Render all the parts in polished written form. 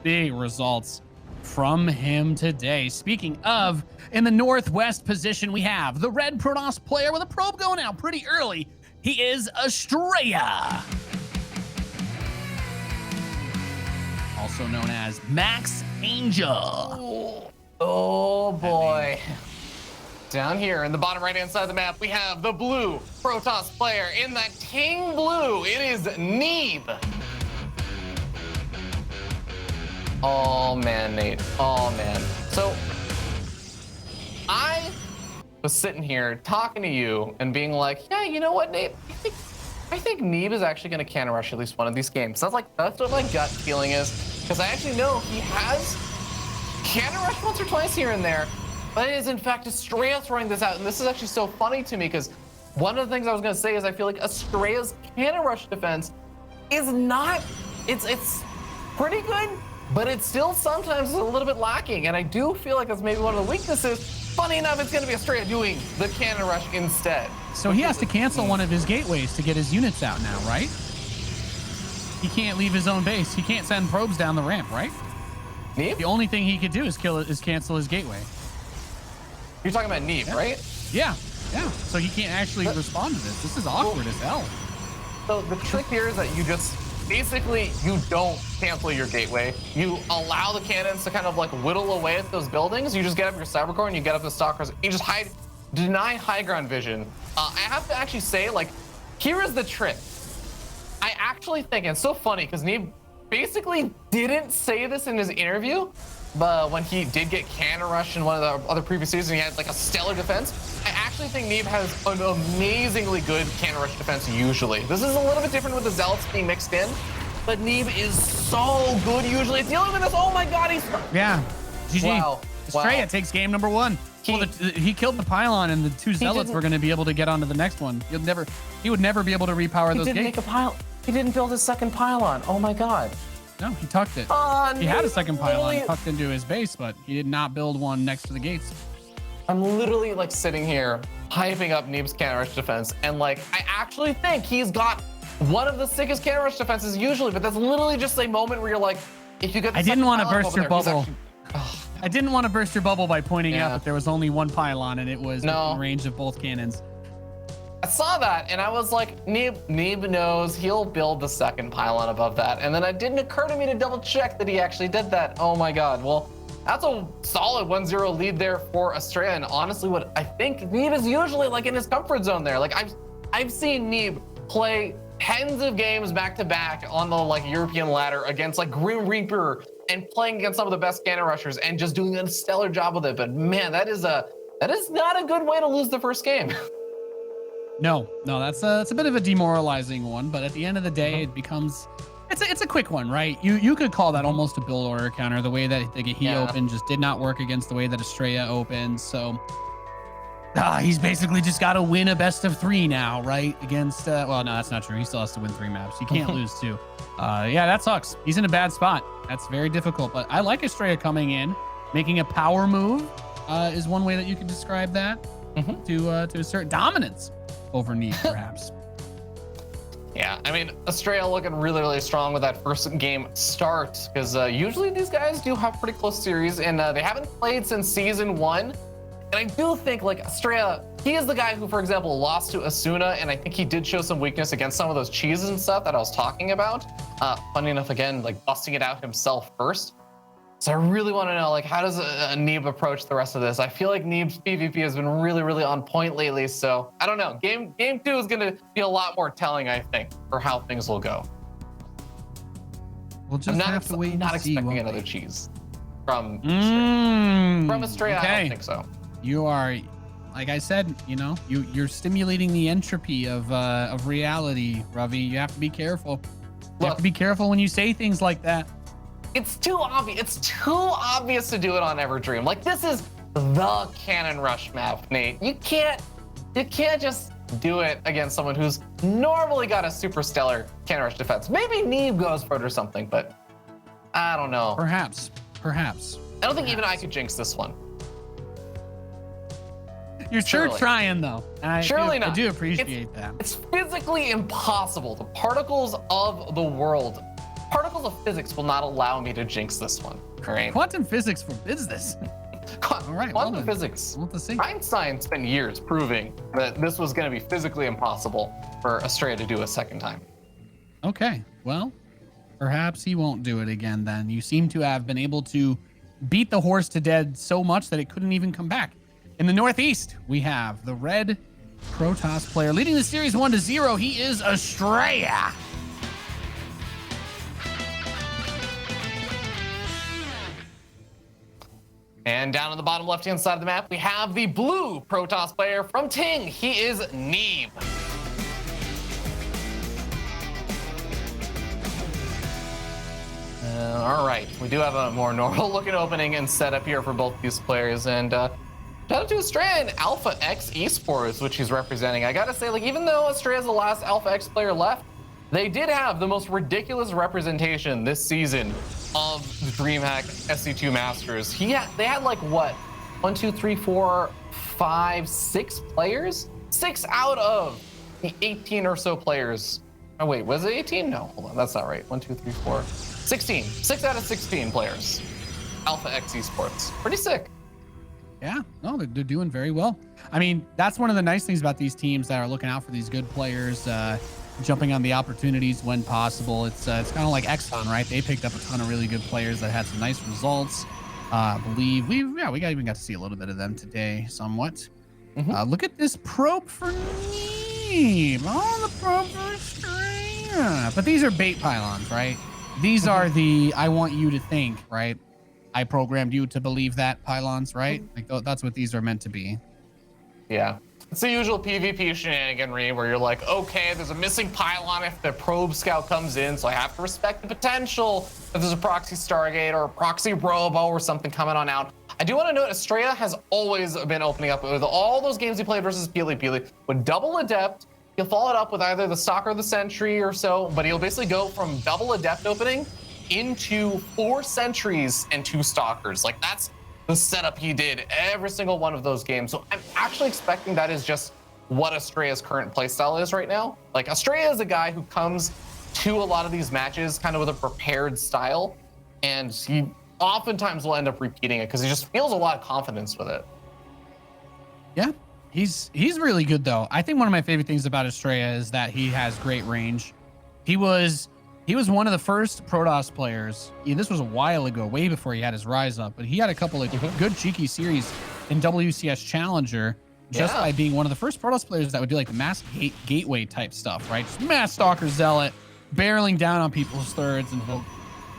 big results from him today. Speaking of, in the northwest position, we have the red Protoss player with a probe going out pretty early. He is Astrea, also known as Max Angel. Oh boy. Down here in the bottom right-hand side of the map, we have the blue Protoss player. In that King Blue, it is Neeb. Oh man, Nate. Oh man. So I was sitting here talking to you and being like, yeah, you know what, Nate? I think Neeb is actually going to counter rush at least one of these games. That's what my gut feeling is, because I actually know he has counter rush once or twice here and there, but it is in fact Astrea throwing this out. And this is actually so funny to me, because one of the things I was going to say is I feel like Astrea's counter rush defense is not, it's pretty good, but it's still sometimes a little bit lacking. And I do feel like that's maybe one of the weaknesses. Funny enough, it's going to be Astrea doing the cannon rush instead. So he has to cancel one of his gateways to get his units out now, right? He can't leave his own base. He can't send probes down the ramp, right? Neeb? The only thing he could do is cancel his gateway. You're talking about Neeb, right? Yeah, yeah. So he can't actually respond to this. This is awkward as hell. So the trick here is that you just, basically, you don't cancel your gateway. You allow the cannons to kind of like whittle away at those buildings. You just get up your cybercore and you get up the stalkers. You just deny high ground vision. I have to actually say, like, here is the trick. I actually think, and it's so funny because Neeb basically didn't say this in his interview, but when he did get cannon rush in one of the other previous seasons, he had like a stellar defense. I actually think Neeb has an amazingly good cannon rush defense usually. This is a little bit different with the Zealots being mixed in, but Neeb is so good usually. It's dealing with this. Oh my God, he's... Yeah, GG. Wow. Astrea takes game number one. He killed the pylon, and the two Zealots were going to be able to get onto the next one. He would never be able to repower those gates. He didn't build a second pylon. Oh my God. No, he tucked it. He had a second pylon tucked into his base, but he did not build one next to the gates. I'm literally like sitting here hyping up Neeb's cannon rush defense, and like I actually think he's got one of the sickest cannon rush defenses usually, but that's literally just a moment where you're like, if you get the I didn't want to pylon burst over your there, bubble. I didn't want to burst your bubble by pointing out that there was only one pylon and it was within range of both cannons. I saw that and I was like, Neeb knows he'll build the second pylon above that. And then it didn't occur to me to double check that he actually did that. Oh my God. Well, that's a solid 1-0 lead there for Astrea. And honestly, what I think Neeb is usually like in his comfort zone there. Like I've seen Neeb play tens of games back to back on the like European ladder against like Grim Reaper and playing against some of the best cannon rushers and just doing a stellar job with it. But man, that is not a good way to lose the first game. No, that's a bit of a demoralizing one, but at the end of the day, it becomes it's a quick one, right? You could call that almost a build order counter. The way that he opened just did not work against the way that Astrea opened. So he's basically just got to win a best of 3 now, right? Against well, no, that's not true. He still has to win 3 maps. You can't lose 2. Yeah, that sucks. He's in a bad spot. That's very difficult. But I like Astrea coming in, making a power move is one way that you could describe that to assert dominance over Neeb, perhaps. Yeah, I mean, Astrea looking really, really strong with that first game start, because usually these guys do have pretty close series, and they haven't played since season 1. And I do think, like, Astrea, he is the guy who, for example, lost to Asuna, and I think he did show some weakness against some of those cheeses and stuff that I was talking about. Funny enough, again, like, busting it out himself first. So I really want to know, like, how does Neeb approach the rest of this? I feel like Neeb's PvP has been really, really on point lately, so I don't know. Game 2 is going to be a lot more telling, I think, for how things will go. We'll just have to wait and see. I'm not expecting another cheese from Astrea. From Astrea, I don't think so. You are, like I said, you know, you're stimulating the entropy of reality, Ravi. You have to be careful. You have to be careful when you say things like that. It's too obvious. It's too obvious to do it on Everdream. Like, this is the cannon rush map, Nate. You can't just do it against someone who's normally got a super stellar cannon rush defense. Maybe Neeb goes for it or something, but I don't know. Perhaps. I don't think even I could jinx this one. You're sure trying, though. Surely not. I do appreciate that. It's physically impossible. The particles of the world particles of physics will not allow me to jinx this one. All right. Quantum physics forbids this. All right. Quantum physics. We'll have to see. Einstein spent years proving that this was going to be physically impossible for Astrea to do a second time. Okay. Well, perhaps he won't do it again then. You seem to have been able to beat the horse to death so much that it couldn't even come back. In the Northeast, we have the red Protoss player leading the series 1-0. He is Astrea. And down on the bottom left-hand side of the map, we have the blue Protoss player from Ting. He is Neeb. All right, we do have a more normal-looking opening and setup here for both these players. And shout out to Astrea and Alpha X Esports, which he's representing. I gotta say, like, even though Astrea is the last Alpha X player left, they did have the most ridiculous representation this season of the DreamHack SC2 Masters. They had like what, 1, 2, 3, 4, 5, 6 players? 6 out of the 18 or so players. Oh wait, was it 18? No, hold on, that's not right. 1, 2, 3, 4, 16. 6 out of 16 players. Alpha X Esports. Pretty sick. Yeah, no, they're doing very well. I mean, that's one of the nice things about these teams that are looking out for these good players, jumping on the opportunities when possible. It's kind of like Exxon, right? They picked up a ton of really good players that had some nice results. I believe we even got to see a little bit of them today, somewhat. Look at this probe for Neeb. Oh, the probe for Astrea. But these are bait pylons, right? These are the I want you to think, right? I programmed you to believe that pylons, right? Like that's what these are meant to be. Yeah. It's the usual PvP shenaniganry where you're like, okay, there's a missing pylon if the probe scout comes in, so I have to respect the potential if there's a proxy Stargate or a proxy Robo or something coming on out. I do want to note Astrea has always been opening up with all those games he played versus Pili with double Adept. He'll follow it up with either the Stalker or the Sentry or so, but he'll basically go from double Adept opening into 4 Sentries and 2 Stalkers. Like, that's the setup he did every single one of those games. So I'm actually expecting that is just what Astrea's current playstyle is right now. Like, Astrea is a guy who comes to a lot of these matches kind of with a prepared style, and he oftentimes will end up repeating it because he just feels a lot of confidence with it. Yeah, he's really good though. I think one of my favorite things about Astrea is that he has great range. He was one of the first Protoss players. This was a while ago, way before he had his rise up, but he had a couple of good cheeky series in WCS Challenger just by being one of the first Protoss players that would do like the mass gateway type stuff, right? Just mass Stalker Zealot, barreling down on people's thirds, and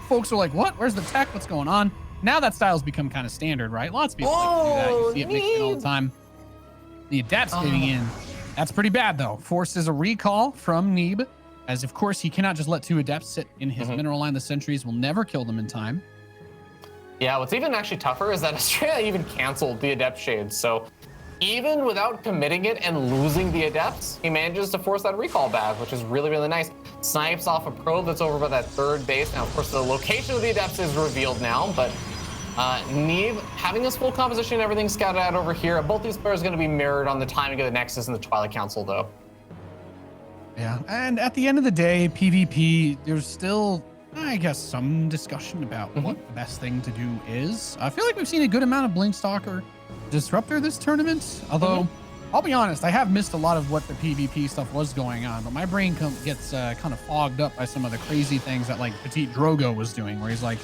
folks are like, what? Where's the tech? What's going on? Now that style's become kind of standard, right? Lots of people like to do that. You see it mixed in all the time. The Adept's getting in. That's pretty bad though. Forces a recall from Neeb, as of course he cannot just let 2 Adepts sit in his mineral line. The Sentries will never kill them in time. Yeah, what's even actually tougher is that Astrea even canceled the Adept Shades. So even without committing it and losing the Adepts, he manages to force that recall back, which is really, really nice. Snipes off a probe that's over by that 3rd base. Now, of course, the location of the Adepts is revealed now, but Neeb having this full composition and everything scouted out over here. Both these players are going to be mirrored on the timing of the Nexus and the Twilight Council, though. Yeah, and at the end of the day, PvP, there's still, I guess, some discussion about what the best thing to do is. I feel like we've seen a good amount of Blink Stalker Disruptor this tournament, although I'll be honest, I have missed a lot of what the PvP stuff was going on, but my brain gets kind of fogged up by some of the crazy things that like Petite Drogo was doing, where he's like,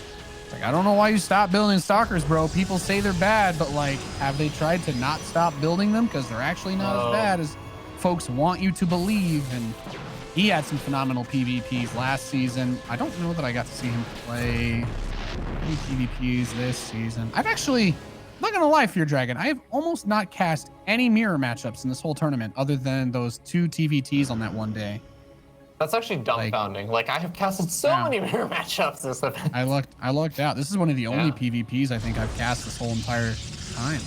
I don't know why you stopped building Stalkers, bro. People say they're bad, but like, have they tried to not stop building them? Because they're actually not as bad as folks want you to believe. And he had some phenomenal PvPs last season. I don't know that I got to see him play any PvPs this season. I've actually, I'm not gonna lie, Fear Dragon, I have almost not cast any mirror matchups in this whole tournament other than those 2 TVTs on that one day. That's actually dumbfounding. Like I have casted so many mirror matchups this event. I lucked out. This is one of the only PvPs I think I've cast this whole entire time.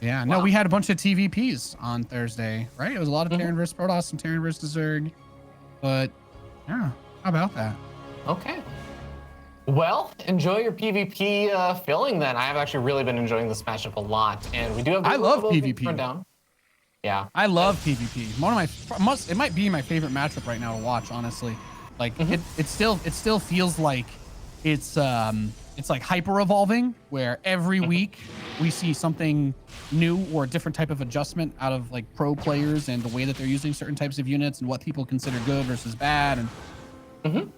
Yeah, no, we had a bunch of TVPs on Thursday, right? It was a lot of Terran versus Protoss, some Terran versus Zerg. But yeah, how about that? Okay. Well, enjoy your PvP filling then. I have actually really been enjoying this matchup a lot, and we do have. I love PvP. Down. Yeah, I love PvP. One of my, it might be my favorite matchup right now to watch, honestly. Like it still feels like it's like hyper evolving, where every week we see something new or a different type of adjustment out of like pro players and the way that they're using certain types of units and what people consider good versus bad. And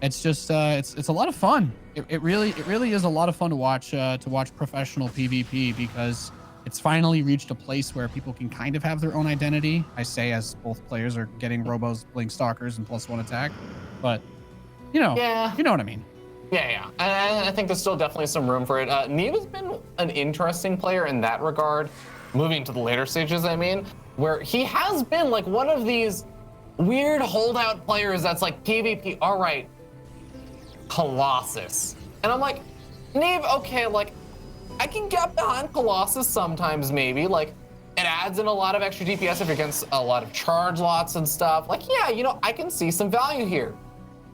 it's just it's a lot of fun. It really is a lot of fun to watch professional PvP, because it's finally reached a place where people can kind of have their own identity. I say as both players are getting Robos, Blink Stalkers, and +1 attack, but you know what I mean. Yeah. I think there's still definitely some room for it. Neeb has been an interesting player in that regard, moving to the later stages, I mean, where he has been like one of these weird holdout players that's like PvP, all right, Colossus. And I'm like, Neeb, okay, like, I can get behind Colossus sometimes, maybe. Like, it adds in a lot of extra DPS if you're against a lot of charge lots and stuff. Like, yeah, you know, I can see some value here.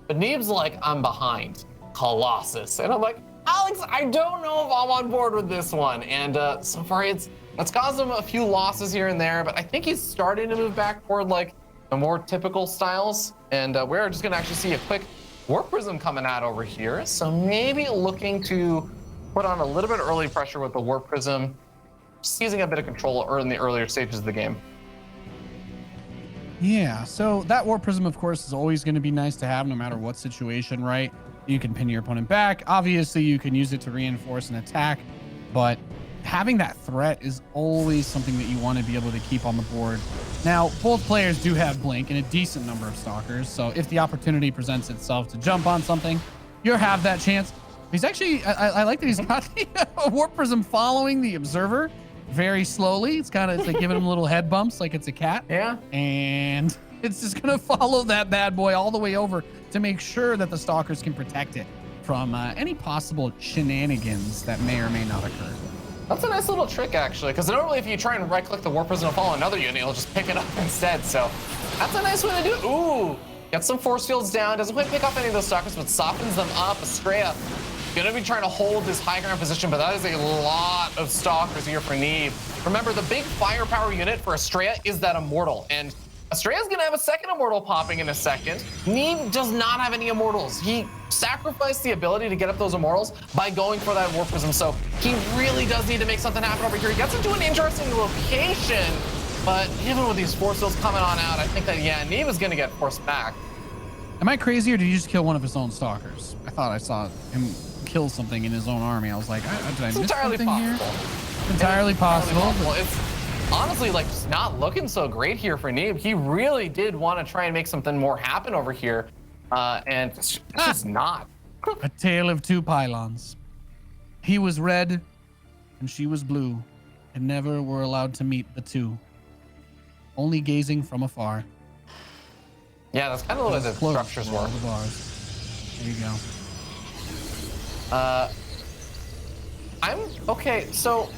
But Neeb's like, I'm behind Colossus. And I'm like, Alex, I don't know if I'm on board with this one. And so far, it's caused him a few losses here and there, but I think he's starting to move back toward like the more typical styles. And we're just gonna actually see a quick Warp Prism coming out over here. So maybe looking to put on a little bit of early pressure with the Warp Prism, seizing a bit of control in the earlier stages of the game. Yeah, so that Warp Prism, of course, is always going to be nice to have no matter what situation, right? You can pin your opponent back. Obviously, you can use it to reinforce an attack, but having that threat is always something that you want to be able to keep on the board. Now, both players do have Blink and a decent number of Stalkers, so if the opportunity presents itself to jump on something, you'll have that chance. He's actually, I like that he's got the Warp Prism following the Observer very slowly. It's like giving him little head bumps like it's a cat. Yeah. And it's just going to follow that bad boy all the way over to make sure that the Stalkers can protect it from any possible shenanigans that may or may not occur. That's a nice little trick, actually, because normally if you try and right-click the Warp Prism and follow another unit, it'll just pick it up instead. So that's a nice way to do it. Ooh, get some force fields down. Doesn't quite pick up any of those Stalkers, but softens them up. Astrea gonna be trying to hold this high ground position, but that is a lot of Stalkers here for Neeb. Remember, the big firepower unit for Astrea is that Immortal, and Astrea's gonna have a second Immortal popping in a second. Neeb does not have any Immortals. He sacrificed the ability to get up those Immortals by going for that Warp Prism, so he really does need to make something happen over here. He gets into an interesting location, but even with these force fields coming on out, I think that, yeah, Neeb is gonna get forced back. Am I crazy, or did you just kill one of his own Stalkers? I thought I saw him kill something in his own army. I was like, did I miss something here? It's entirely possible. It's honestly like just not looking so great here for Neeb. He really did want to try and make something more happen over here, and it's just not. A tale of two pylons. He was red and she was blue, and never were allowed to meet the two, only gazing from afar. Yeah, that's kind of the way the structures work. There you go. I'm okay. So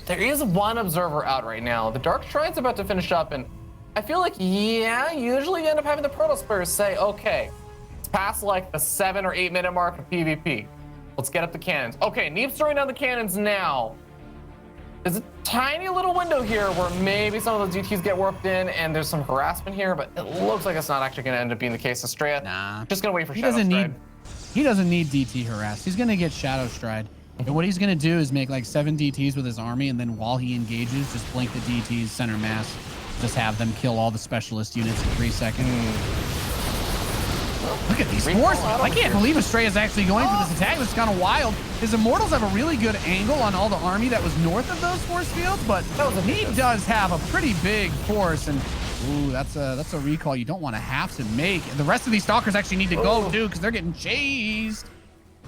there is one Observer out right now. The Dark Shrine's about to finish up, and I feel like, yeah, usually you end up having the Protoss players say, okay, it's past like the 7 or 8 minute mark of PvP. Let's get up the cannons. Okay, Neeb's throwing down the cannons now. There's a tiny little window here where maybe some of those DTs get warped in, and there's some harassment here, but it looks like it's not actually going to end up being the case. Astrea, just going to wait for Shadow Stride. He doesn't need DT harass. He's going to get Shadow Stride. And what he's going to do is make like 7 DTs with his army, and then while he engages, just blink the DTs, center mass, just have them kill all the specialist units in 3 seconds. Look at these force fields. I can't believe Astrea is actually going for this attack. That's kind of wild. His Immortals have a really good angle on all the army that was north of those force fields, but he does have a pretty big force, and ooh, that's a recall you don't want to have to make. The rest of these Stalkers actually need to go too, because they're getting chased.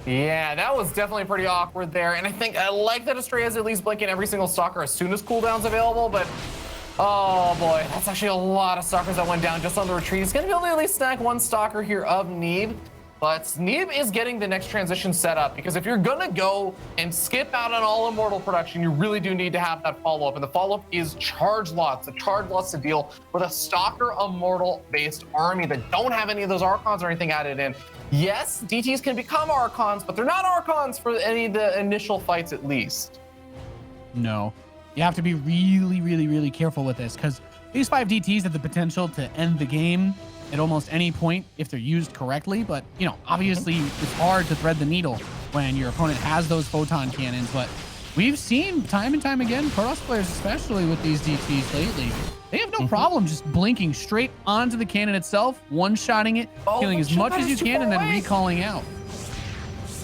Yeah, that was definitely pretty awkward there, and I think I like that Astrea is at least blinking every single Stalker as soon as cooldown's available, but oh boy, that's actually a lot of Stalkers that went down just on the retreat. He's gonna be able to at least snag one Stalker here of Neeb, but Neeb is getting the next transition set up, because if you're gonna go and skip out on all Immortal production, you really do need to have that follow-up, and the follow-up is charge lots. The charge lots to deal with a Stalker Immortal-based army that don't have any of those Archons or anything added in. Yes, DTs can become Archons, but they're not Archons for any of the initial fights at least. No. You have to be really, really, really careful with this, because these 5 DTs have the potential to end the game at almost any point if they're used correctly. But, you know, obviously it's hard to thread the needle when your opponent has those photon cannons. But we've seen time and time again, Protoss players, especially with these DTs lately, they have no problem just blinking straight onto the cannon itself, one-shotting it, killing as much as you can, and then recalling out.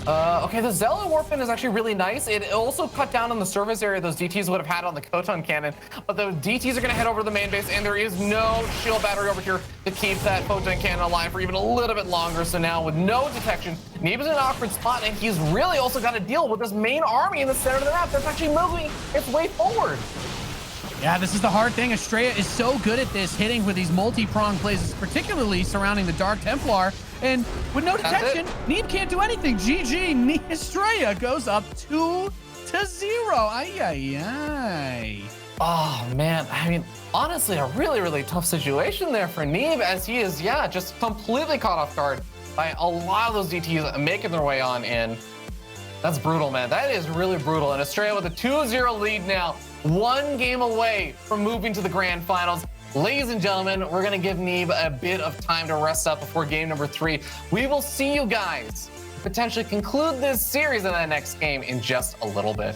Okay, the Zealot Warpin is actually really nice. It also cut down on the surface area those DTs would have had on the Photon Cannon, but the DTs are going to head over to the main base, and there is no shield battery over here to keep that Photon Cannon alive for even a little bit longer. So now with no detection, Neeb is in an awkward spot, and he's really also got to deal with this main army in the center of the map that's actually moving its way forward. Yeah, this is the hard thing. Astrea is so good at this, hitting with these multi-pronged plays, particularly surrounding the Dark Templar. And with no detection, Neeb can't do anything. GG, Astrea goes up 2-0. Ay, ay, ay. Oh, man. I mean, honestly, a really, really tough situation there for Neeb, as he is, yeah, just completely caught off guard by a lot of those DTs making their way on in. That's brutal, man. That is really brutal. And Astrea with a 2-0 lead now, 1 game away from moving to the grand finals. Ladies and gentlemen, we're going to give Neeb a bit of time to rest up before game number 3. We will see you guys potentially conclude this series in that next game in just a little bit.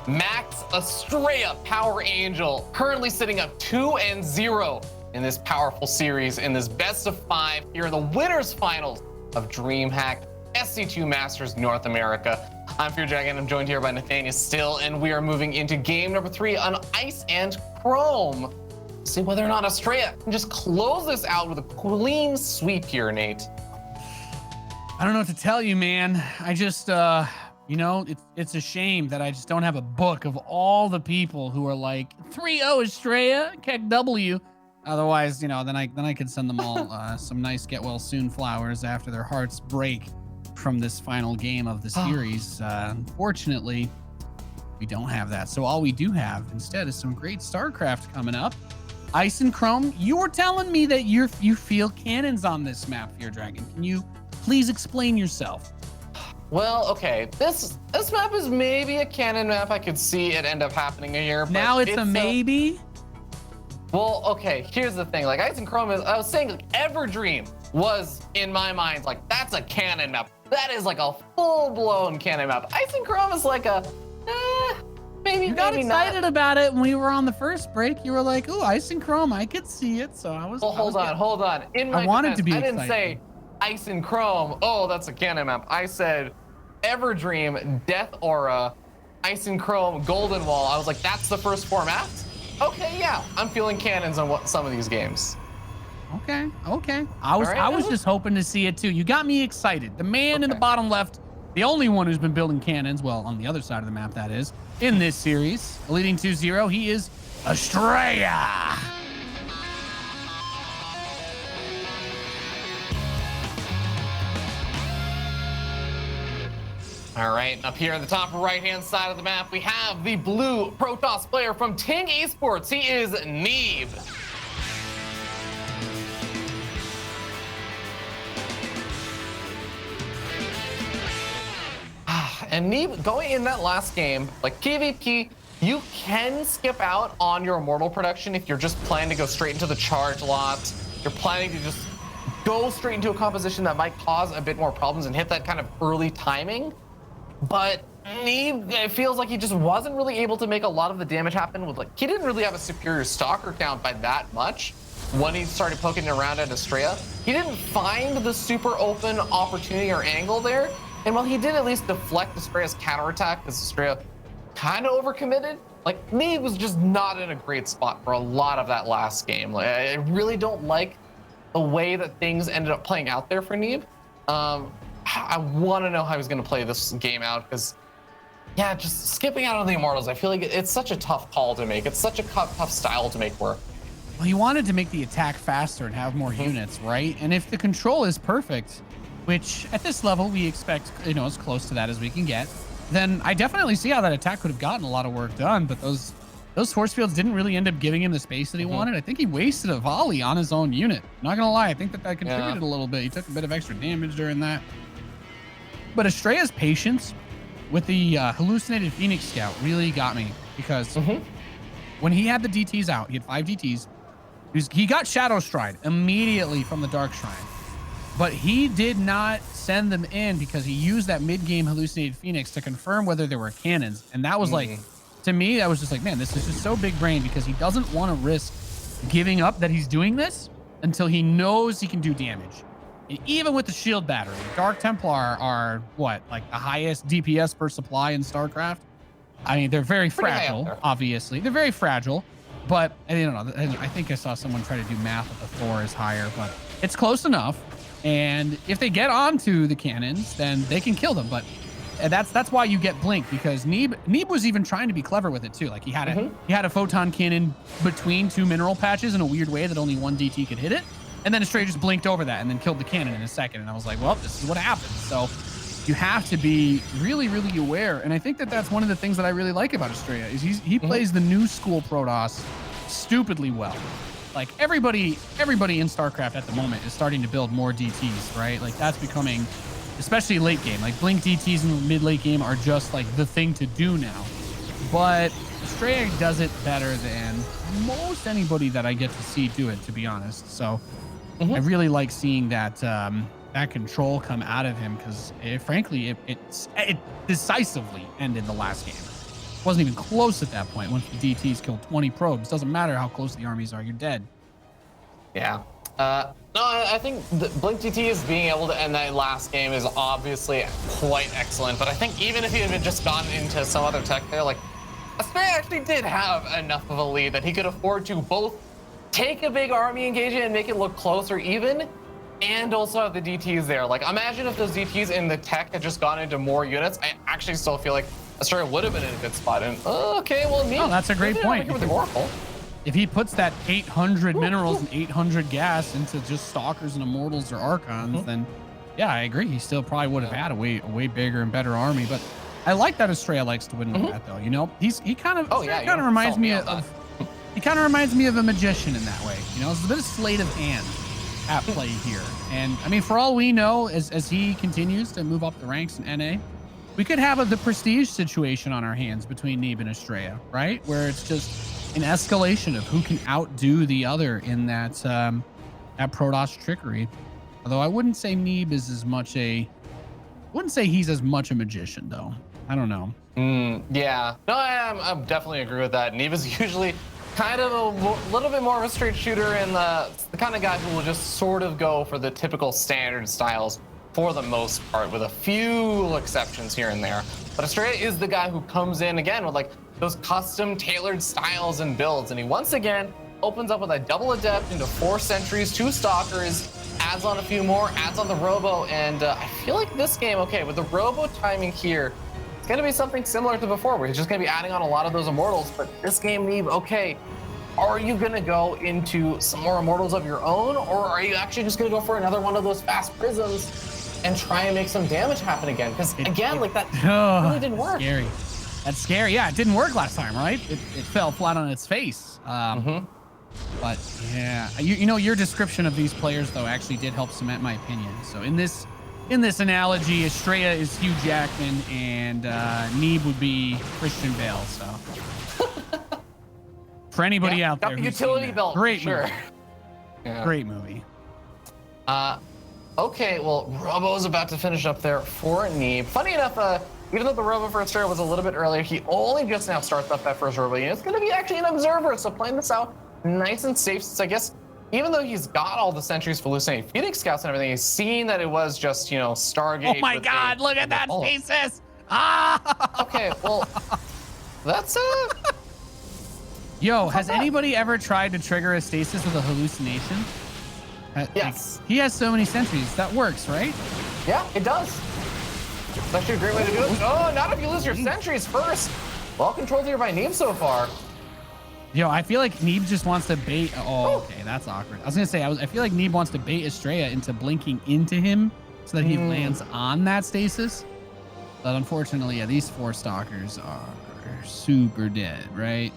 Max Astrea Power Angel currently sitting up 2-0 in this powerful series in this best of 5 here in the winners finals of DreamHack SC2 Masters North America. I'm Fear Dragon. I'm joined here by Nathaniel still, and we are moving into game number 3 on Ice and Chrome. See whether or not Astrea can just close this out with a clean sweep here, Nate. I don't know what to tell you, man. I just, you know, it's a shame that I just don't have a book of all the people who are like 3-0 Astrea, Keck W. Otherwise, you know, then I could send them all some nice get well soon flowers after their hearts break from this final game of the series. Unfortunately, we don't have that. So all we do have instead is some great StarCraft coming up. Ice and Chrome, you were telling me that you feel cannons on this map, Fear Dragon. Can you please explain yourself? Well, okay, this map is maybe a cannon map. I could see it end up happening here. But now it's a maybe? Well, okay, here's the thing. Like, Ice and Chrome is, I was saying, like, Everdream was, in my mind, like, that's a cannon map. That is like a full-blown cannon map. Ice and Chrome is like a, maybe, you got maybe excited not. about it when we were on the first break. You were like, "Ooh, Ice and Chrome, I could see it." So I was. Well, hold on. In my I wanted defense, to be I excited. didn't say Ice and Chrome. Oh, that's a cannon map. I said Everdream, Death Aura, Ice and Chrome, Golden Wall. I was like, that's the first 4 maps. Okay, yeah, I'm feeling cannons on some of these games. Okay. I was just hoping to see it too. You got me excited. The man in the bottom left, the only one who's been building cannons, well, on the other side of the map, that is, in this series, leading 2-0, he is Astrea. All right, up here at the top right-hand side of the map, we have the blue Protoss player from Ting Esports. He is Neeb. And Neeb, going in that last game, like PvP, you can skip out on your Immortal production if you're just planning to go straight into the charge lot. You're planning to just go straight into a composition that might cause a bit more problems and hit that kind of early timing. But Neeb, it feels like he just wasn't really able to make a lot of the damage happen with, like, he didn't really have a superior stalker count by that much when he started poking around at Astrea. He didn't find the super open opportunity or angle there. And while he did at least deflect Astrea's counterattack, because Astrea kind of overcommitted, like, Neeb was just not in a great spot for a lot of that last game. Like, I really don't like the way that things ended up playing out there for Neeb. I want to know how he's going to play this game out, because, yeah, just skipping out on the Immortals, I feel like it's such a tough call to make. It's such a tough style to make work. Well, he wanted to make the attack faster and have more units, right? And if the control is perfect, which at this level we expect, you know, as close to that as we can get, then I definitely see how that attack could have gotten a lot of work done. But those force fields didn't really end up giving him the space that he wanted. I think he wasted a volley on his own unit. Not gonna lie, I think that contributed a little bit. He took a bit of extra damage during that. But Astrea's patience with the hallucinated Phoenix Scout really got me, because when he had the DTs out, he had 5 DTs. He got Shadow Stride immediately from the Dark Shrine. But he did not send them in because he used that mid-game hallucinated Phoenix to confirm whether there were cannons. And that was like, to me, I was just like, man, this is just so big brain, because he doesn't want to risk giving up that he's doing this until he knows he can do damage. And even with the shield battery, Dark Templar are what, like the highest DPS per supply in StarCraft? I mean, they're very fragile, obviously. They're very fragile, but I don't know. I think I saw someone try to do math that the Thor is higher, but it's close enough. And if they get onto the cannons, then they can kill them. But that's why you get Blink, because Neeb was even trying to be clever with it too. Like he had a photon cannon between 2 mineral patches in a weird way that only 1 DT could hit it. And then Astrea just blinked over that and then killed the cannon in a second. And I was like, well, this is what happens. So you have to be really, really aware. And I think that that's one of the things that I really like about Astrea is he plays the new school Protoss stupidly well. Like everybody in StarCraft at the moment is starting to build more DTs, right? Like that's becoming, especially late game, like Blink DTs in the mid-late game are just like the thing to do now. But Astrea does it better than most anybody that I get to see do it, to be honest. So I really like seeing that that control come out of him, because frankly, it decisively ended the last game. Wasn't even close at that point. Once the DTs killed 20 probes, doesn't matter how close the armies are, you're dead. Yeah. No, I think the Blink DTs being able to end that last game is obviously quite excellent. But I think even if he had just gotten into some other tech there, like Astrea actually did have enough of a lead that he could afford to both take a big army engagement and make it look close or even, and also have the DTs there. Like, imagine if those DTs in the tech had just gone into more units. I actually still feel like Astrea would have been in a good spot. And okay, well, oh, that's a great point. With the Oracle. If he puts that 800 minerals and 800 gas into just Stalkers and Immortals or Archons, then yeah, I agree. He still probably would have had a way bigger and better army. But I like that Astrea likes to win with that, though. You know, he kind of reminds me of he kind of reminds me of a magician in that way. You know, it's a bit of sleight of hand at play here. And I mean, for all we know, as he continues to move up the ranks in NA, we could have the prestige situation on our hands between Neeb and Astrea, right? Where it's just an escalation of who can outdo the other in that Protoss trickery. Although I wouldn't say Neeb is as much wouldn't say he's as much a magician though. I don't know. Yeah, no, I definitely agree with that. Neeb is usually kind of a little bit more of a straight shooter and the kind of guy who will just sort of go for the typical standard styles for the most part, with a few exceptions here and there. But Astrea is the guy who comes in again with like those custom tailored styles and builds, and he once again opens up with a double adept into 4 sentries, 2 stalkers, adds on a few more, adds on the robo, and I feel like this game, okay, with the robo timing here, it's gonna be something similar to before, where he's just gonna be adding on a lot of those immortals. But this game, Neeb, okay, are you gonna go into some more immortals of your own, or are you actually just gonna go for another one of those fast prisms and try and make some damage happen again? Because again, like that really didn't work. Scary. That's scary. Yeah, it didn't work last time, right? It fell flat on its face. But yeah, you know, your description of these players though actually did help cement my opinion. So in this analogy, Astrea is Hugh Jackman and Neeb would be Christian Bale. So for anybody out there, got the utility belt. Great sure. movie. Yeah. Great movie. Okay, well, Robo's about to finish up there for Neeb. Funny enough, even though the Robo for Astrea was a little bit earlier, he only just now starts up that first Robo unit. It's going to be actually an Observer, so playing this out nice and safe, since I guess even though he's got all the sentries for hallucinating Phoenix Scouts and everything, he's seen that it was just, you know, Stargate. Oh my God, look at that stasis! Ah! Okay, well, that's it. Yo, has anybody ever tried to trigger a stasis with a hallucination? Yes. Like, he has so many sentries. That works, right? Yeah, it does. It's actually a great way to do it. Oh, not if you lose your sentries first. Well controlled here by Neeb so far. Yo, I feel like Neeb just wants to bait. Oh, okay, that's awkward. I was gonna say, I feel like Neeb wants to bait Astrea into blinking into him so that he lands on that stasis. But unfortunately, yeah, these 4 stalkers are super dead, right?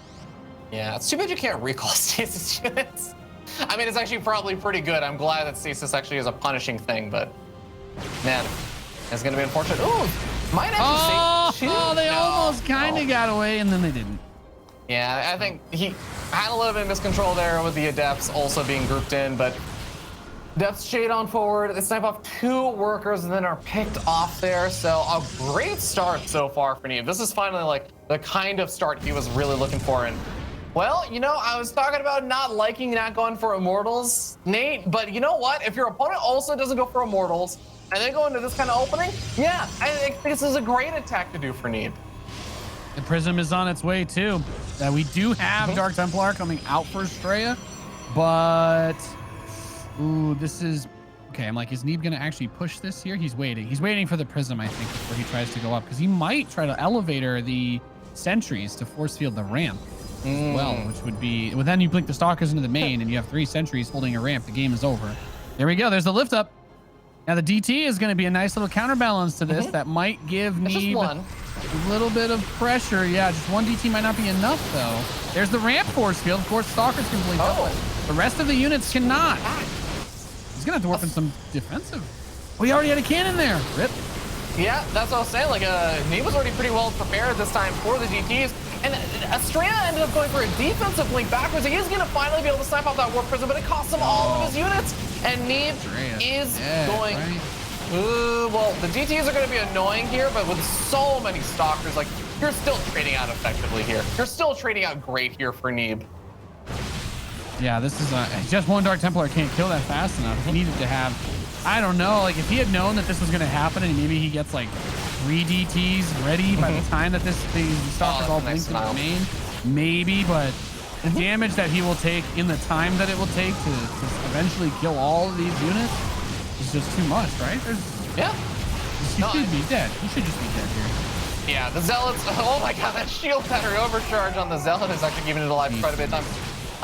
Yeah, it's too bad you can't recall stasis units. I mean, it's actually probably pretty good. I'm glad that stasis actually is a punishing thing, but man, it's gonna be unfortunate. Ooh, might actually they almost kind of got away, and then they didn't. Yeah, I think he had a little bit of miscontrol there with the Adepts also being grouped in, but Adepts shade on forward. They snipe off 2 workers and then are picked off there. So a great start so far for Neeb. This is finally like the kind of start he was really looking for. And well, you know, I was talking about not going for Immortals, Nate, but you know what? If your opponent also doesn't go for Immortals and they go into this kind of opening, yeah, I think this is a great attack to do for Neeb. The Prism is on its way too. We do have Dark Templar coming out for Astrea, but ooh, this is okay. I'm like, is Neeb gonna actually push this here? He's waiting. He's waiting for the Prism, I think, before he tries to go up, because he might try to elevator the sentries to force field the ramp as well, which would be. Well, then you blink the Stalkers into the main, and you have 3 sentries holding a ramp. The game is over. There we go. There's the lift up. Now the DT is going to be a nice little counterbalance to this. That might give Neeb a little bit of pressure. Yeah, just 1 DT might not be enough though. There's the ramp force field. Of course, Stalkers can blink up, but the rest of the units cannot. He's gonna have to work on some defensive. We already had a cannon there. Rip. Yeah, that's what I was saying. Like, Neeb was already pretty well prepared this time for the DTs. And Astrea ended up going for a defensive blink backwards. He is going to finally be able to snipe out that Warp Prism, but it costs him all of his units. And Neeb is going... Right. Ooh, well, the DTs are going to be annoying here, but with so many Stalkers, like, you're still trading out effectively here. You're still trading out great here for Neeb. Yeah, this is just one Dark Templar can't kill that fast enough. He needed to have, I don't know, like if he had known that this was going to happen and maybe he gets like 3 DTs ready by the time that the Stalker's all blinked in the main, maybe, but the damage that he will take in the time that it will take to eventually kill all of these units is just too much, right? He should be dead. He should just be dead here. Yeah, the Zealots, oh my god, that shield battery overcharge on the Zealot is actually keeping it alive for quite a bit of time.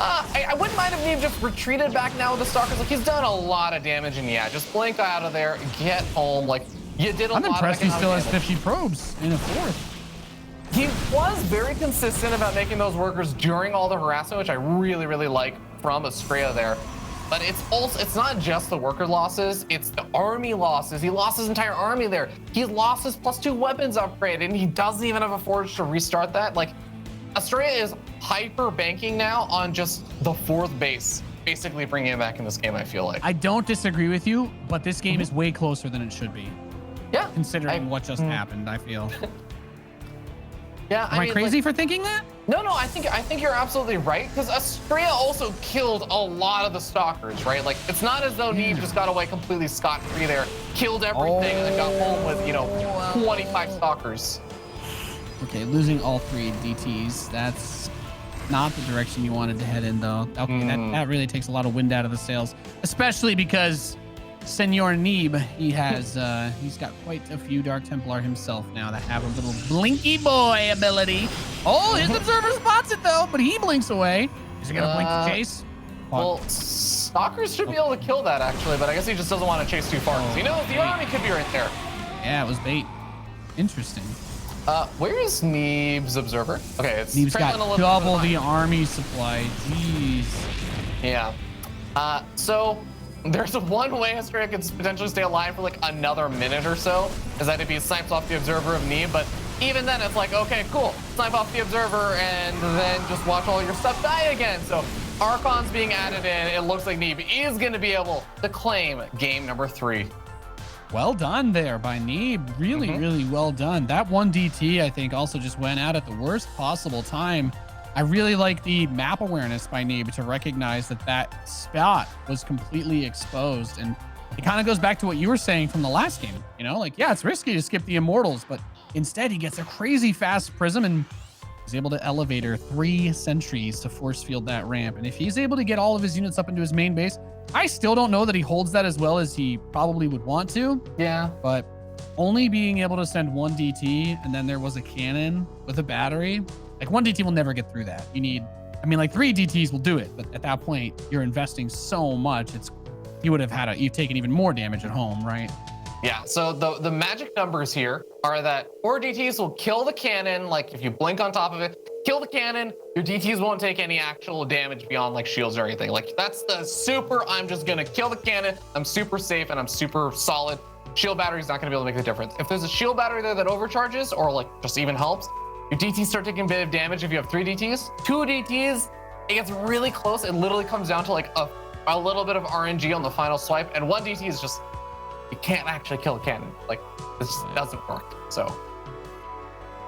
I wouldn't mind if Neeb just retreated back now with the Stalkers. Like, he's done a lot of damage, and yeah, just blink out of there, get home. Like, you did a lot of damage. I'm impressed he still has 50 probes in a 4th. He was very consistent about making those workers during all the harassment, which I really, really like from Astrea there. But it's not just the worker losses, it's the army losses. He lost his entire army there. He lost his +2 weapons upgrade, and he doesn't even have a forge to restart that. Like, Astrea is hyper banking now on just the 4th base, basically bringing him back in this game, I feel like. I don't disagree with you, but this game is way closer than it should be. Yeah. Considering what just happened, I feel. Yeah, Am I crazy for thinking that? No, I think you're absolutely right, because Astrea also killed a lot of the Stalkers, right? Like, it's not as though Neeb just got away completely scot-free there, killed everything, and got home with, 25 Stalkers. Okay, losing all 3 DTs, that's not the direction you wanted to head in, though. Okay, that really takes a lot of wind out of the sails, especially because Senor Neeb, he has he's got quite a few Dark Templar himself now that have a little blinky boy ability. Oh, his observer spots it though, but he blinks away. Is he gonna blink to chase? Well, Stalkers should be able to kill that actually, but I guess he just doesn't want to chase too far because he knows the army could be right there. Yeah, it was bait. Interesting. Where is Neeb's observer? Okay, it's Neeb's got double the army supply. Jeez. Yeah. So there's one way Astrea could potentially stay alive for like another minute or so, is that if he snipes off the observer of Neeb, but even then it's like, okay, cool, snipe off the observer and then just watch all your stuff die again. So Archon's being added in. It looks like Neeb is going to be able to claim game number 3. Well done there by Neeb. Really, really well done. That 1 DT, I think, also just went out at the worst possible time. I really like the map awareness by Neeb to recognize that that spot was completely exposed. And it kind of goes back to what you were saying from the last game. Like, yeah, it's risky to skip the Immortals, but instead he gets a crazy fast Prism and he's able to elevator 3 sentries to force field that ramp. And if he's able to get all of his units up into his main base, I still don't know that he holds that as well as he probably would want to. Yeah. But only being able to send 1 DT and then there was a cannon with a battery, like 1 DT will never get through that. You need, like 3 DTs will do it, but at that point you're investing so much. You would have you've taken even more damage at home, right? Yeah, so the magic numbers here are that 4 DTs will kill the cannon, like if you blink on top of it, kill the cannon, your DTs won't take any actual damage beyond like shields or anything. Like that's the super, I'm just gonna kill the cannon, I'm super safe and I'm super solid. Shield battery's not gonna be able to make the difference. If there's a shield battery there that overcharges or like just even helps, your DTs start taking a bit of damage if you have 3 DTs. 2 DTs, it gets really close. It literally comes down to like a little bit of RNG on the final swipe, and 1 DT is just, you can't actually kill a cannon. Like, this just doesn't work. So,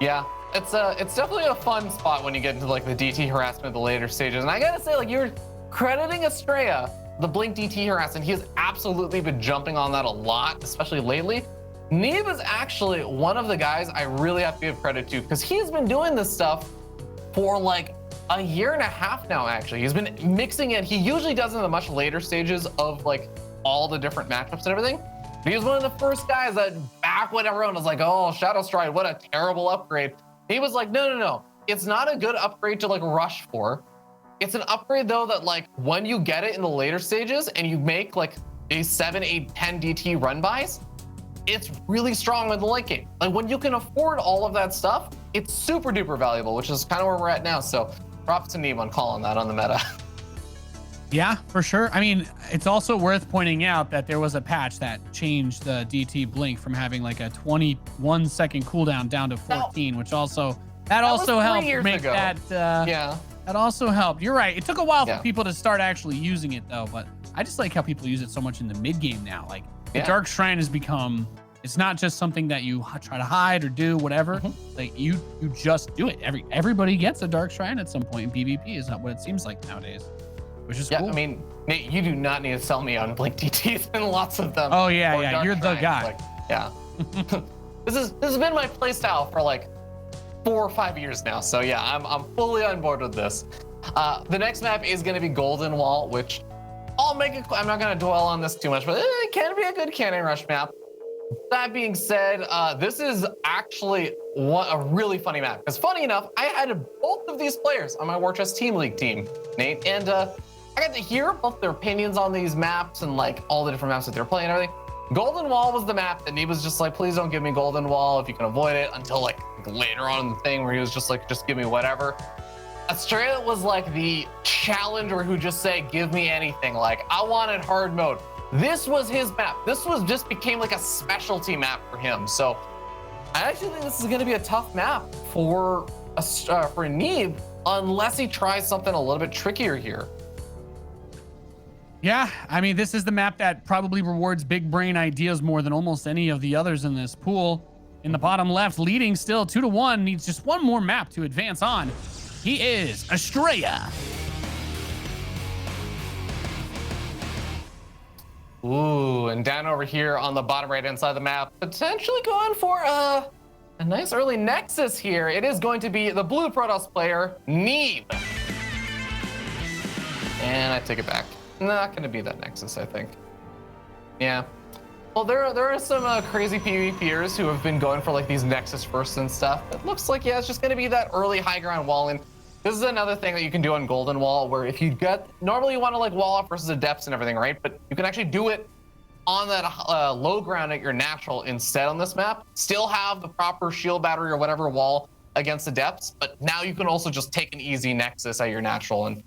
yeah, it's definitely a fun spot when you get into like the DT harassment at the later stages. And I gotta say, like, you're crediting Astrea, the blink DT harassment. He has absolutely been jumping on that a lot, especially lately. Neeb is actually one of the guys I really have to give credit to because he's been doing this stuff for like a year and a half now, actually. He's been mixing it. He usually does it in the much later stages of like all the different matchups and everything. He was one of the first guys that back when everyone was like, oh, Shadow Stride, what a terrible upgrade. He was like, no. It's not a good upgrade to like rush for. It's an upgrade though that like when you get it in the later stages and you make like a 7, 8, 10 DT run bys, it's really strong in the late game. Like when you can afford all of that stuff, it's super duper valuable, which is kind of where we're at now. So props to Neeb on calling that on the meta. Yeah, for sure. It's also worth pointing out that there was a patch that changed the DT blink from having like a 21 second cooldown down to 14, which also helped make that. Yeah. That also helped. You're right. It took a while for people to start actually using it though, but I just like how people use it so much in the mid game now. Like the Dark Shrine has become, it's not just something that you try to hide or do whatever. Like you just do it. Everybody gets a Dark Shrine at some point in PvP is not what it seems like nowadays. which is Yeah, cool. I mean, Nate, you do not need to sell me on Blink DTs and lots of them. Oh yeah, or yeah, Dark you're the Shrines. guy. Like, yeah. This has been my playstyle for like 4 or 5 years now. So yeah, I'm fully on board with this. The next map is going to be Golden Wall, which I'm not going to dwell on this too much, but it can be a good cannon rush map. That being said, this is actually a really funny map. Because funny enough, I had both of these players on my War Chest Team League team, Nate, and I got to hear both their opinions on these maps and like all the different maps that they're playing and everything. Golden Wall was the map that Neeb was just like, please don't give me Golden Wall if you can avoid it, until like later on in the thing where he was just like, just give me whatever. Astrea was like the challenger who just say, give me anything. Like, I wanted hard mode. This was his map. This was just became like a specialty map for him. So I actually think this is going to be a tough map for Neeb unless he tries something a little bit trickier here. Yeah, I mean, this is the map that probably rewards big brain ideas more than almost any of the others in this pool. In the bottom left, leading still 2-1, needs just one more map to advance on. He is Astrea. Ooh, and down over here on the bottom right-hand side of the map, potentially going for a nice early Nexus here. It is going to be the blue Protoss player, Neeb. And I take it back. Not going to be that Nexus, I think. Yeah. Well, there are some crazy PvPers who have been going for like these Nexus firsts and stuff. It looks like, yeah, it's just going to be that early high ground walling. This is another thing that you can do on Golden Wall, where if you normally you want to like wall off versus Adepts and everything, right? But you can actually do it on that low ground at your natural instead on this map. Still have the proper shield battery or whatever wall against Adepts, but now you can also just take an easy Nexus at your natural and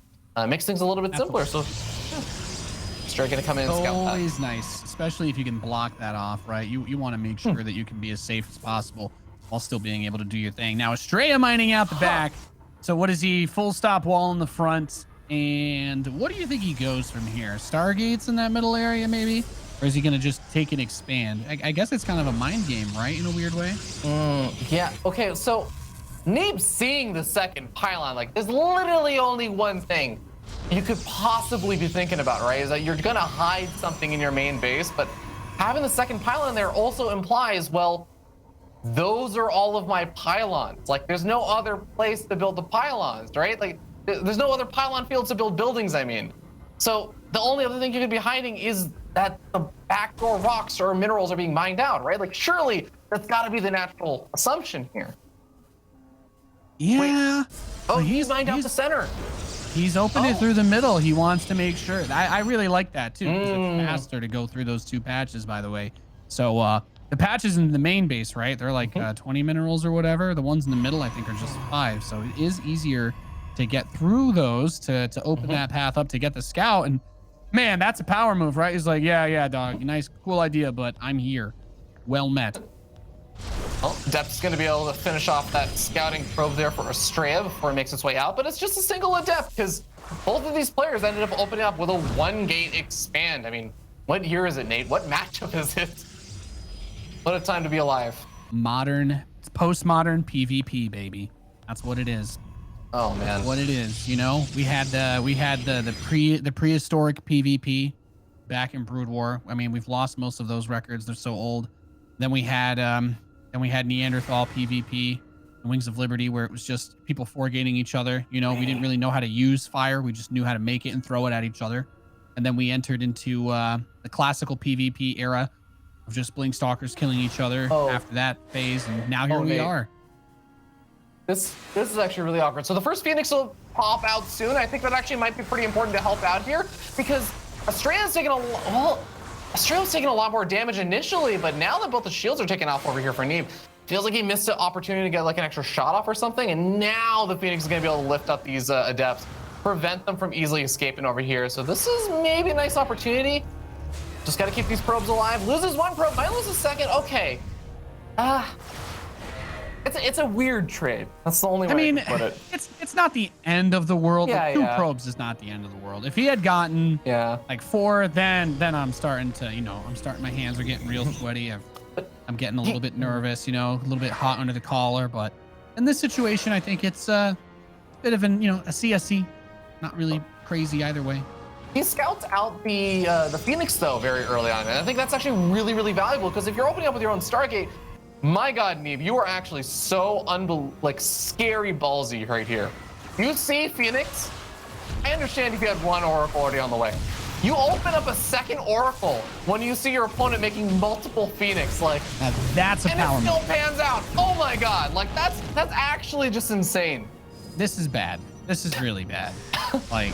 makes things a little bit simpler. So Astrea gonna come in and scout that. Always nice, especially if you can block that off, right? You want to make sure that you can be as safe as possible while still being able to do your thing. Now Astrea mining out the back. So what is he? Full stop wall in the front. And what do you think he goes from here? Stargates in that middle area, maybe? Or is he going to just take and expand? I guess it's kind of a mind game, right? In a weird way. Yeah. Okay. So Neeb seeing the second pylon, like there's literally only one thing you could possibly be thinking about, right? Is that you're going to hide something in your main base, but having the second pylon there also implies, well, those are all of my pylons. Like there's no other place to build the pylons, right? Like there's no other pylon fields to build buildings, I mean. So the only other thing you could be hiding is that the backdoor rocks or minerals are being mined out, right? Like surely that's got to be the natural assumption here. Yeah. Wait. Oh, he's mined out the center. He's opened it through the middle. He wants to make sure. I really like that too, because it's faster to go through those two patches, by the way. So the patches in the main base, right? They're like 20 minerals or whatever. The ones in the middle, I think, are just 5. So it is easier to get through those to open that path up to get the scout. And man, that's a power move, right? He's like, yeah, dog, nice, cool idea, but I'm here. Well met. Well, Adept's going to be able to finish off that scouting probe there for Astrea before it makes its way out, but it's just a single Adept because both of these players ended up opening up with a 1-gate expand. I mean, what year is it, Nate? What matchup is it? What a time to be alive. It's postmodern PvP, baby. That's what it is. Oh man. That's what it is, you know? We had the prehistoric PvP back in Brood War. I mean, we've lost most of those records. They're so old. Then we had Neanderthal PvP and Wings of Liberty, where it was just people foregating each other. You know, we didn't really know how to use fire. We just knew how to make it and throw it at each other. And then we entered into the classical PvP era of just Blink Stalkers killing each other after that phase, and now here we are. This is actually really awkward. So the first Phoenix will pop out soon. I think that actually might be pretty important to help out here because Astrea's taking a lot more damage initially, but now that both the shields are taken off over here for Neeb, feels like he missed an opportunity to get like an extra shot off or something, and now the Phoenix is going to be able to lift up these Adepts, prevent them from easily escaping over here. So this is maybe a nice opportunity. Just got to keep these probes alive. Loses one probe, might lose a second. Okay. It's a weird trade. That's the only way I can put it. It's not the end of the world. Yeah, like, 2 probes is not the end of the world. If he had gotten like 4, then I'm starting to, my hands are getting real sweaty. I'm getting a little bit nervous, a little bit hot under the collar. But in this situation, I think it's a bit of a CSC. not really crazy either way. He scouts out the Phoenix though very early on, and I think that's actually really, really valuable because if you're opening up with your own Stargate, my God, Neeb, you are actually so scary ballsy right here. You see Phoenix. I understand if you had one Oracle already on the way. You open up a second Oracle when you see your opponent making multiple Phoenix, like now that's a power move. And it still move. pans out. Oh my God, like that's actually just insane. This is bad. This is really bad. Like,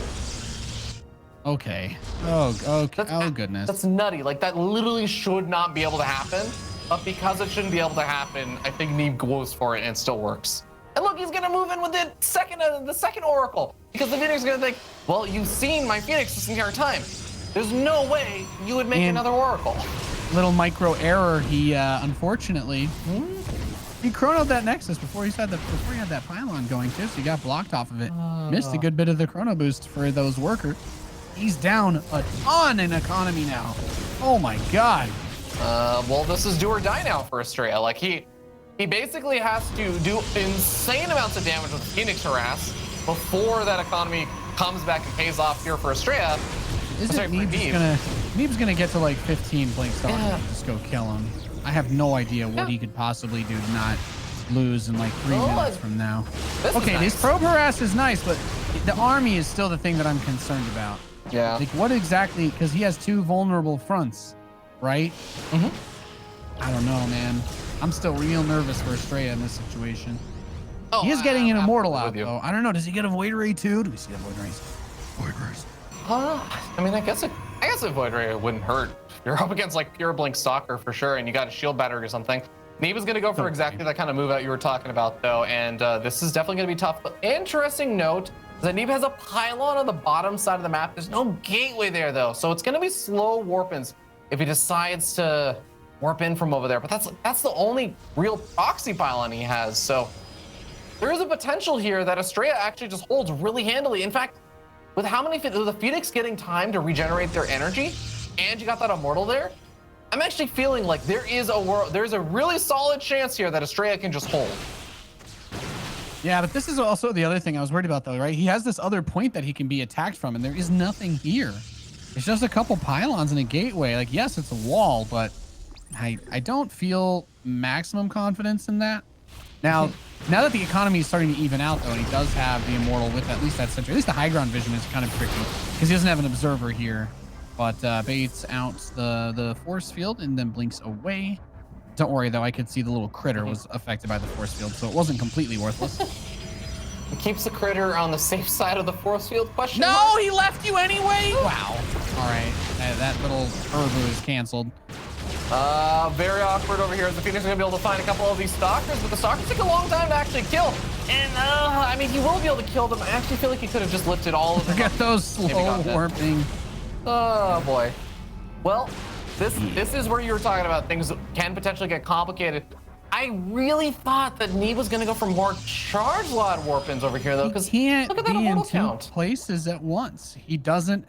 okay. Oh goodness. That's nutty. Like that literally should not be able to happen, but because it shouldn't be able to happen, I think Neeb goes for it and it still works. And look, he's gonna move in with the second Oracle because the Phoenix is gonna think, well, you've seen my Phoenix this entire time. There's no way you would make another Oracle. Little micro error. He unfortunately he chronoed that Nexus before he had that pylon going too, so he got blocked off of it. Missed a good bit of the chrono boost for those workers. He's down a ton in economy now. Oh my God. Well, this is do or die now for Astrea. Like he basically has to do insane amounts of damage with Phoenix Harass before that economy comes back and pays off here for Astrea. Neeb's gonna get to like 15 Blink Stars and just go kill him. I have no idea what he could possibly do to not lose in like 3 minutes from now. Okay, this probe harass is nice, but the army is still the thing that I'm concerned about. Yeah. Like what exactly, because he has 2 vulnerable fronts, right? I don't know, man. I'm still real nervous for Astrea in this situation. Oh, he is getting an immortal out though. I don't know. Does he get a Void Ray too? Do we see a Void Rays? Void Rays. I mean, I guess a Void Ray wouldn't hurt. You're up against like pure Blink Stalker for sure, and you got a shield battery or something. Neeb is gonna go for exactly that kind of move out you were talking about though, and this is definitely gonna be tough. But interesting note is that Neeb has a pylon on the bottom side of the map. There's no gateway there though, so it's gonna be slow warp-ins if he decides to warp in from over there. But that's the only real proxy pylon he has. So there is a potential here that Astrea actually just holds really handily. In fact, with the Phoenix getting time to regenerate their energy, and you got that immortal there, I'm actually feeling like there's a really solid chance here that Astrea can just hold. Yeah, but this is also the other thing I was worried about though, right? He has this other point that he can be attacked from, and there is nothing here. It's just a couple pylons and a gateway. Like, yes, it's a wall, but I don't feel maximum confidence in that. Now that the economy is starting to even out though, and he does have the immortal with at least that sentry, at least the high ground vision is kind of tricky because he doesn't have an observer here, but baits out the force field and then blinks away. Don't worry though, I could see the little critter was affected by the force field, so it wasn't completely worthless. It keeps the critter on the safe side of the force field, question No, mark? he left you anyway? Wow. All right, that little Urbu is canceled. Very awkward over here as the Phoenix is gonna be able to find a couple of these stalkers, but the stalkers take a long time to actually kill. And I mean, he will be able to kill them. I actually feel like he could have just lifted all of them. Look at those slow warping. Oh boy. Well, this is where you were talking about things that can potentially get complicated. I really thought that Neeb was gonna go for more charge lot warp-ins over here though, because he can't look at that be in immortal 2 count. places at once. He doesn't.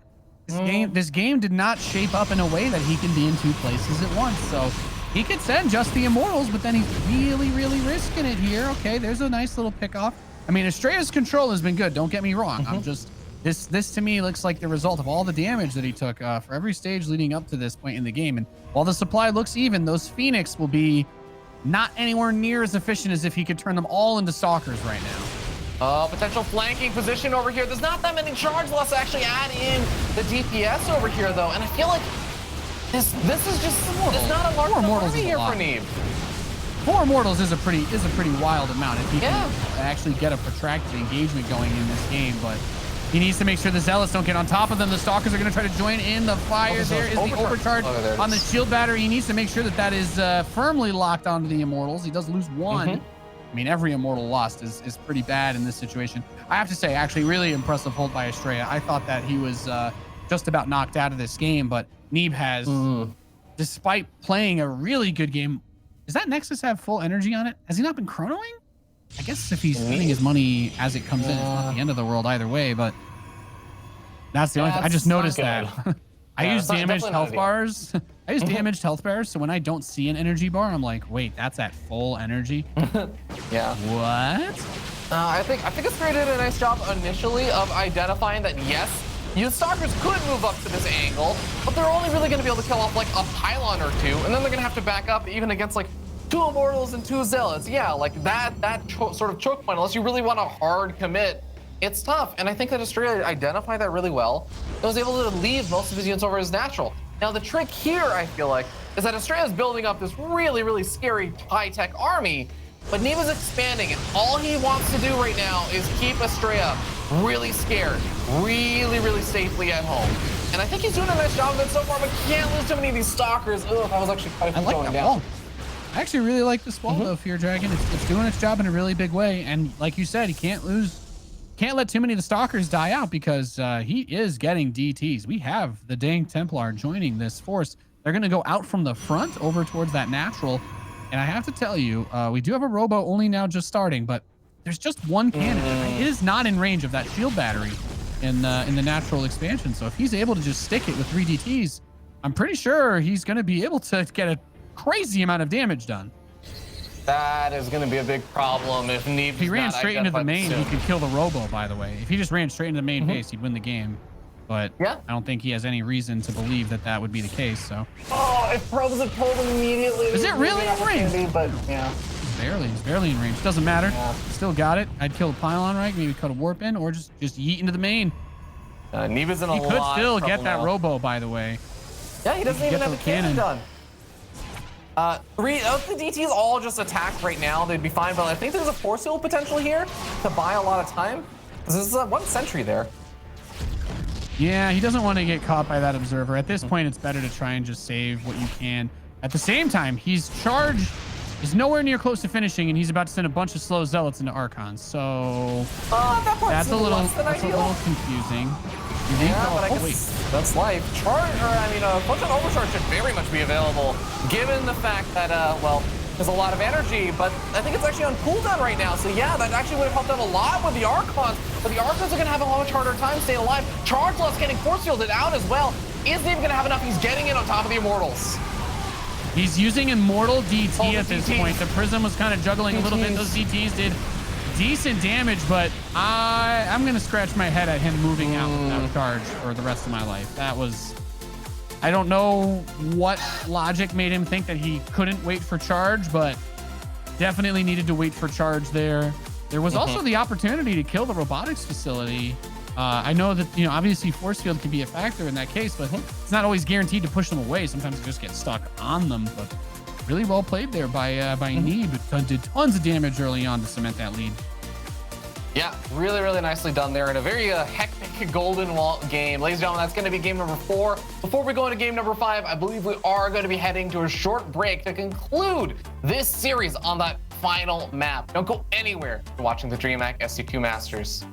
This game did not shape up in a way that he can be in 2 places at once. So he could send just the immortals, but then he's really, really risking it here. Okay, there's a nice little pick off. I mean, Astrea's control has been good. Don't get me wrong. I'm just this to me looks like the result of all the damage that he took for every stage leading up to this point in the game. And while the supply looks even, those Phoenix will be not anywhere near as efficient as if he could turn them all into stalkers right now. Potential flanking position over here. There's not that many charge lots to actually add in the DPS over here though, and I feel like this is just it's not a large army here for Neeb. 4 immortals is a pretty wild amount if he can actually get a protracted engagement going in this game, but he needs to make sure the zealots don't get on top of them. The stalkers are going to try to join in the fire. There is the overcharge on the shield battery. He needs to make sure that is firmly locked onto the immortals. He does lose 1. I mean, every immortal lost is pretty bad in this situation. I have to say, actually, really impressive hold by Astrea. I thought that he was just about knocked out of this game, but Neeb has, despite playing a really good game, does that Nexus have full energy on it? Has he not been chronoing? I guess if he's spending his money as it comes in, it's not the end of the world either way, but that's the only thing. I just noticed that. I use damaged health bars. I use damaged health bars, so when I don't see an energy bar, I'm like, wait, that's at full energy? Yeah. What? I think Astrea did a nice job initially of identifying that yes, you stalkers could move up to this angle, but they're only really going to be able to kill off like a pylon or two, and then they're going to have to back up even against like 2 immortals and 2 zealots. Yeah, like that sort of choke point, unless you really want a hard commit, it's tough. And I think that Astrea identified that really well. He was able to leave most of his units over as natural. Now the trick here, I feel like, is that Astrea is building up this really, really scary high-tech army, but Neeb is expanding, and all he wants to do right now is keep Astrea really scared, really, really safely at home. And I think he's doing a nice job of it so far, but can't lose too many of these stalkers. Ugh, that was actually quite a few going down. Wall. I actually really like this wall though, Fear Dragon. It's doing its job in a really big way, and like you said, he can't let too many of the stalkers die out because he is getting DTs. We have the dang Templar joining this force. They're going to go out from the front over towards that natural. And I have to tell you, we do have a robo only now just starting, but there's just one cannon. It is not in range of that shield battery in the natural expansion. So if he's able to just stick it with 3 DTs, I'm pretty sure he's going to be able to get a crazy amount of damage done. That is going to be a big problem if Neeb. If he ran straight into the main, he could kill the robo, by the way. If he just ran straight into the main base, he'd win the game. But yeah, I don't think he has any reason to believe that that would be the case. So. Oh, if probes had pulled immediately. Is it really in range? But yeah. He's barely in range. Doesn't matter. Yeah. Still got it. I'd kill a pylon, right? Maybe cut a warp in, or just yeet into the main. Neeb is in a lot. He could still get that robo, by the way. Yeah, he doesn't even have the cannon done. 3 of the DTs all just attack right now. They'd be fine, but I think there's a force field potential here to buy a lot of time. This is 1 sentry there. Yeah, he doesn't want to get caught by that observer. At this point, it's better to try and just save what you can. At the same time, he's charged, is nowhere near close to finishing, and he's about to send a bunch of slow zealots into Archons. So that's a little confusing. Yeah, but I guess that's life. Function overcharge should very much be available, given the fact that, well, there's a lot of energy, but I think it's actually on cooldown right now. So yeah, that actually would have helped out a lot with the Archons, but the Archons are going to have a much harder time staying alive. Chargelot's getting force fielded out as well. Isn't even going to have enough. He's getting in on top of the Immortals. He's using Immortal DT at this point. The Prism was kind of juggling a little bit. Those DTs did decent damage, but I'm going to scratch my head at him moving out without charge for the rest of my life. That was... I don't know what logic made him think that he couldn't wait for charge, but definitely needed to wait for charge there. There was also the opportunity to kill the robotics facility. I know that, obviously force field can be a factor in that case, but it's not always guaranteed to push them away. Sometimes you just get stuck on them, but really well played there by Neeb. Did tons of damage early on to cement that lead. Yeah, really, really nicely done there in a very hectic Golden Wall game. Ladies and gentlemen, that's going to be game number 4. Before we go into game number 5, I believe we are going to be heading to a short break to conclude this series on that final map. Don't go anywhere. You're watching the DreamHack SC2 Masters.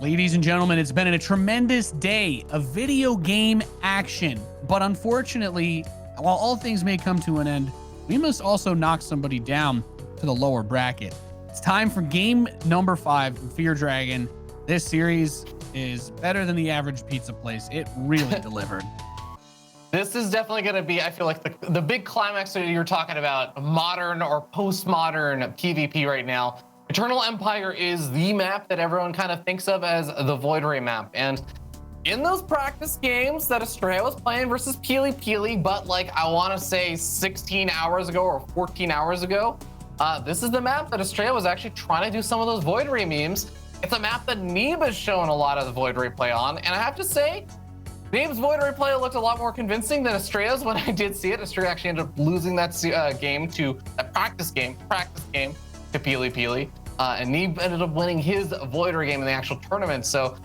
Ladies and gentlemen, it's been a tremendous day of video game action. But unfortunately, while all things may come to an end, we must also knock somebody down to the lower bracket. It's time for game number 5 from Fear Dragon. This series is better than the average pizza place. It really delivered. This is definitely going to be, I feel like, the big climax that you're talking about, modern or postmodern PvP right now. Eternal Empire is the map that everyone kind of thinks of as the Void Ray map. And in those practice games that Astrea was playing versus Peely, but like I want to say 16 hours ago or 14 hours ago, this is the map that Astrea was actually trying to do some of those Void Ray memes. It's a map that Neeb has shown a lot of the Void Ray play on, and I have to say, Neeb's Void Ray play looked a lot more convincing than Astrea's when I did see it. Astrea actually ended up losing that game to a practice game to Peely. And Neeb ended up winning his Void Ray game in the actual tournament. So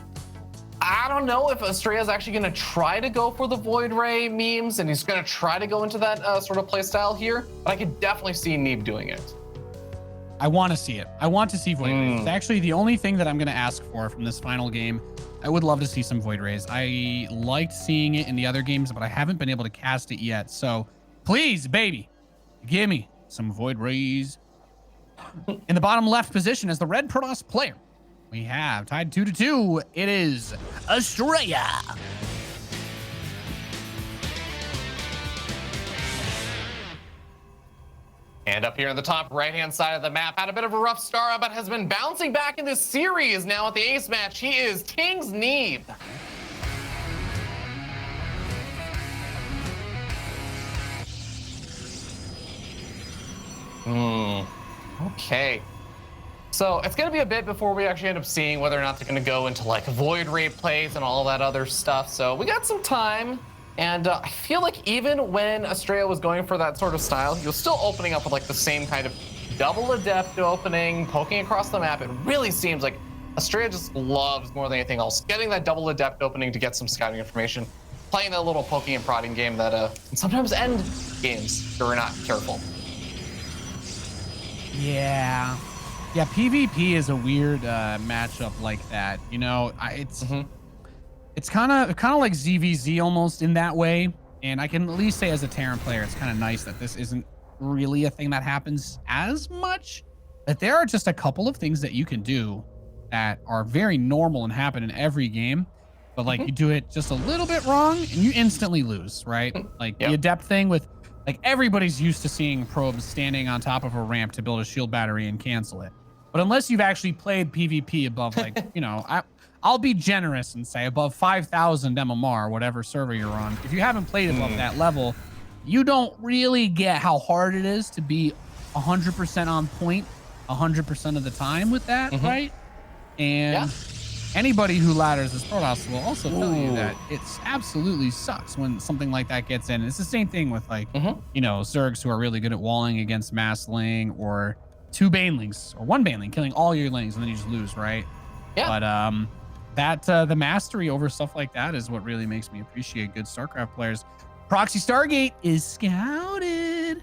I don't know if Astrea is actually going to try to go for the Void Ray memes and he's going to try to go into that sort of play style here, but I could definitely see Neeb doing it. I want to see it. I want to see Void Rays. It's actually the only thing that I'm going to ask for from this final game. I would love to see some Void Rays. I liked seeing it in the other games, but I haven't been able to cast it yet. So please, baby, give me some Void Rays. In the bottom left position as the red Protoss player, we have tied 2-2. It is Astrea. And up here in the top right-hand side of the map, had a bit of a rough start, but has been bouncing back in this series now at the ace match. He is King's Neeb. Okay. So it's going to be a bit before we actually end up seeing whether or not they're going to go into like Void Ray plays and all that other stuff. So we got some time. And I feel like even when Astrea was going for that sort of style, you're still opening up with like the same kind of double adept opening, poking across the map. It really seems like Astrea just loves more than anything else getting that double adept opening to get some scouting information, playing that little poking and prodding game that can sometimes end games if we're not careful. Yeah, PvP is a weird matchup like that. You know, it's kind of like ZVZ almost in that way. And I can at least say as a Terran player, it's kind of nice that this isn't really a thing that happens as much. That there are just a couple of things that you can do that are very normal and happen in every game. But like you do it just a little bit wrong and you instantly lose, right? Like the adept thing with like everybody's used to seeing probes standing on top of a ramp to build a shield battery and cancel it. But unless you've actually played PvP above like, you know, I'll be generous and say above 5,000 MMR, whatever server you're on. If you haven't played above that level, you don't really get how hard it is to be 100% on point 100% of the time with that, right? And anybody who ladders this Protoss will also tell you that it's absolutely sucks when something like that gets in. It's the same thing with like, you know, Zergs who are really good at walling against Massling or 2 Banelings or 1 Baneling, killing all your lings and then you just lose, right? But the mastery over stuff like that is what really makes me appreciate good StarCraft players. Proxy Stargate is scouted.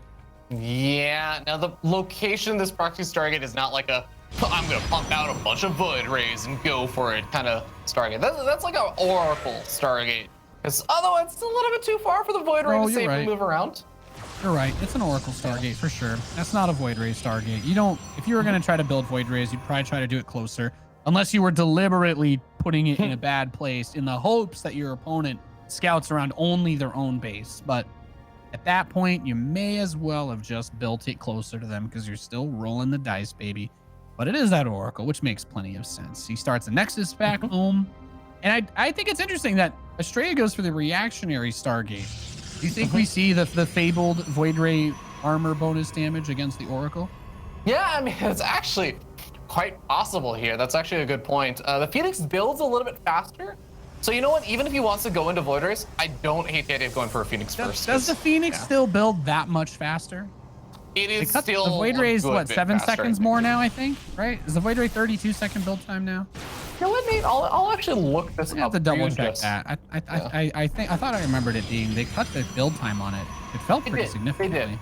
Yeah, now the location of this Proxy Stargate is not like a I'm gonna pump out a bunch of Void Rays and go for it kind of Stargate. That's like an Oracle Stargate. Because otherwise it's a little bit too far for the Void Ray to safely move around. You're right. It's an Oracle Stargate for sure. That's not a Void Ray Stargate. You don't, if you were gonna try to build Void Rays, you'd probably try to do it closer. Unless you were deliberately putting it in a bad place in the hopes that your opponent scouts around only their own base. But at that point, you may as well have just built it closer to them because you're still rolling the dice, baby. But it is that Oracle, which makes plenty of sense. He starts a Nexus back home. And I think it's interesting that Astrea goes for the reactionary Stargate. Do you think we see the fabled Void Ray armor bonus damage against the Oracle? Yeah, I mean, it's actually quite possible here. That's actually a good point. The Phoenix builds a little bit faster. So you know what? Even if he wants to go into Void Rays, I don't hate the idea of going for a Phoenix first. Does the Phoenix still build that much faster? It is still the Void Ray is what, 7 seconds more now, I think, right? Is the Void Ray 32-second build time now? You know what, Nate? I'll actually look this up. I have to double check that. I thought I remembered it being, they cut the build time on it. It felt pretty significantly. They did.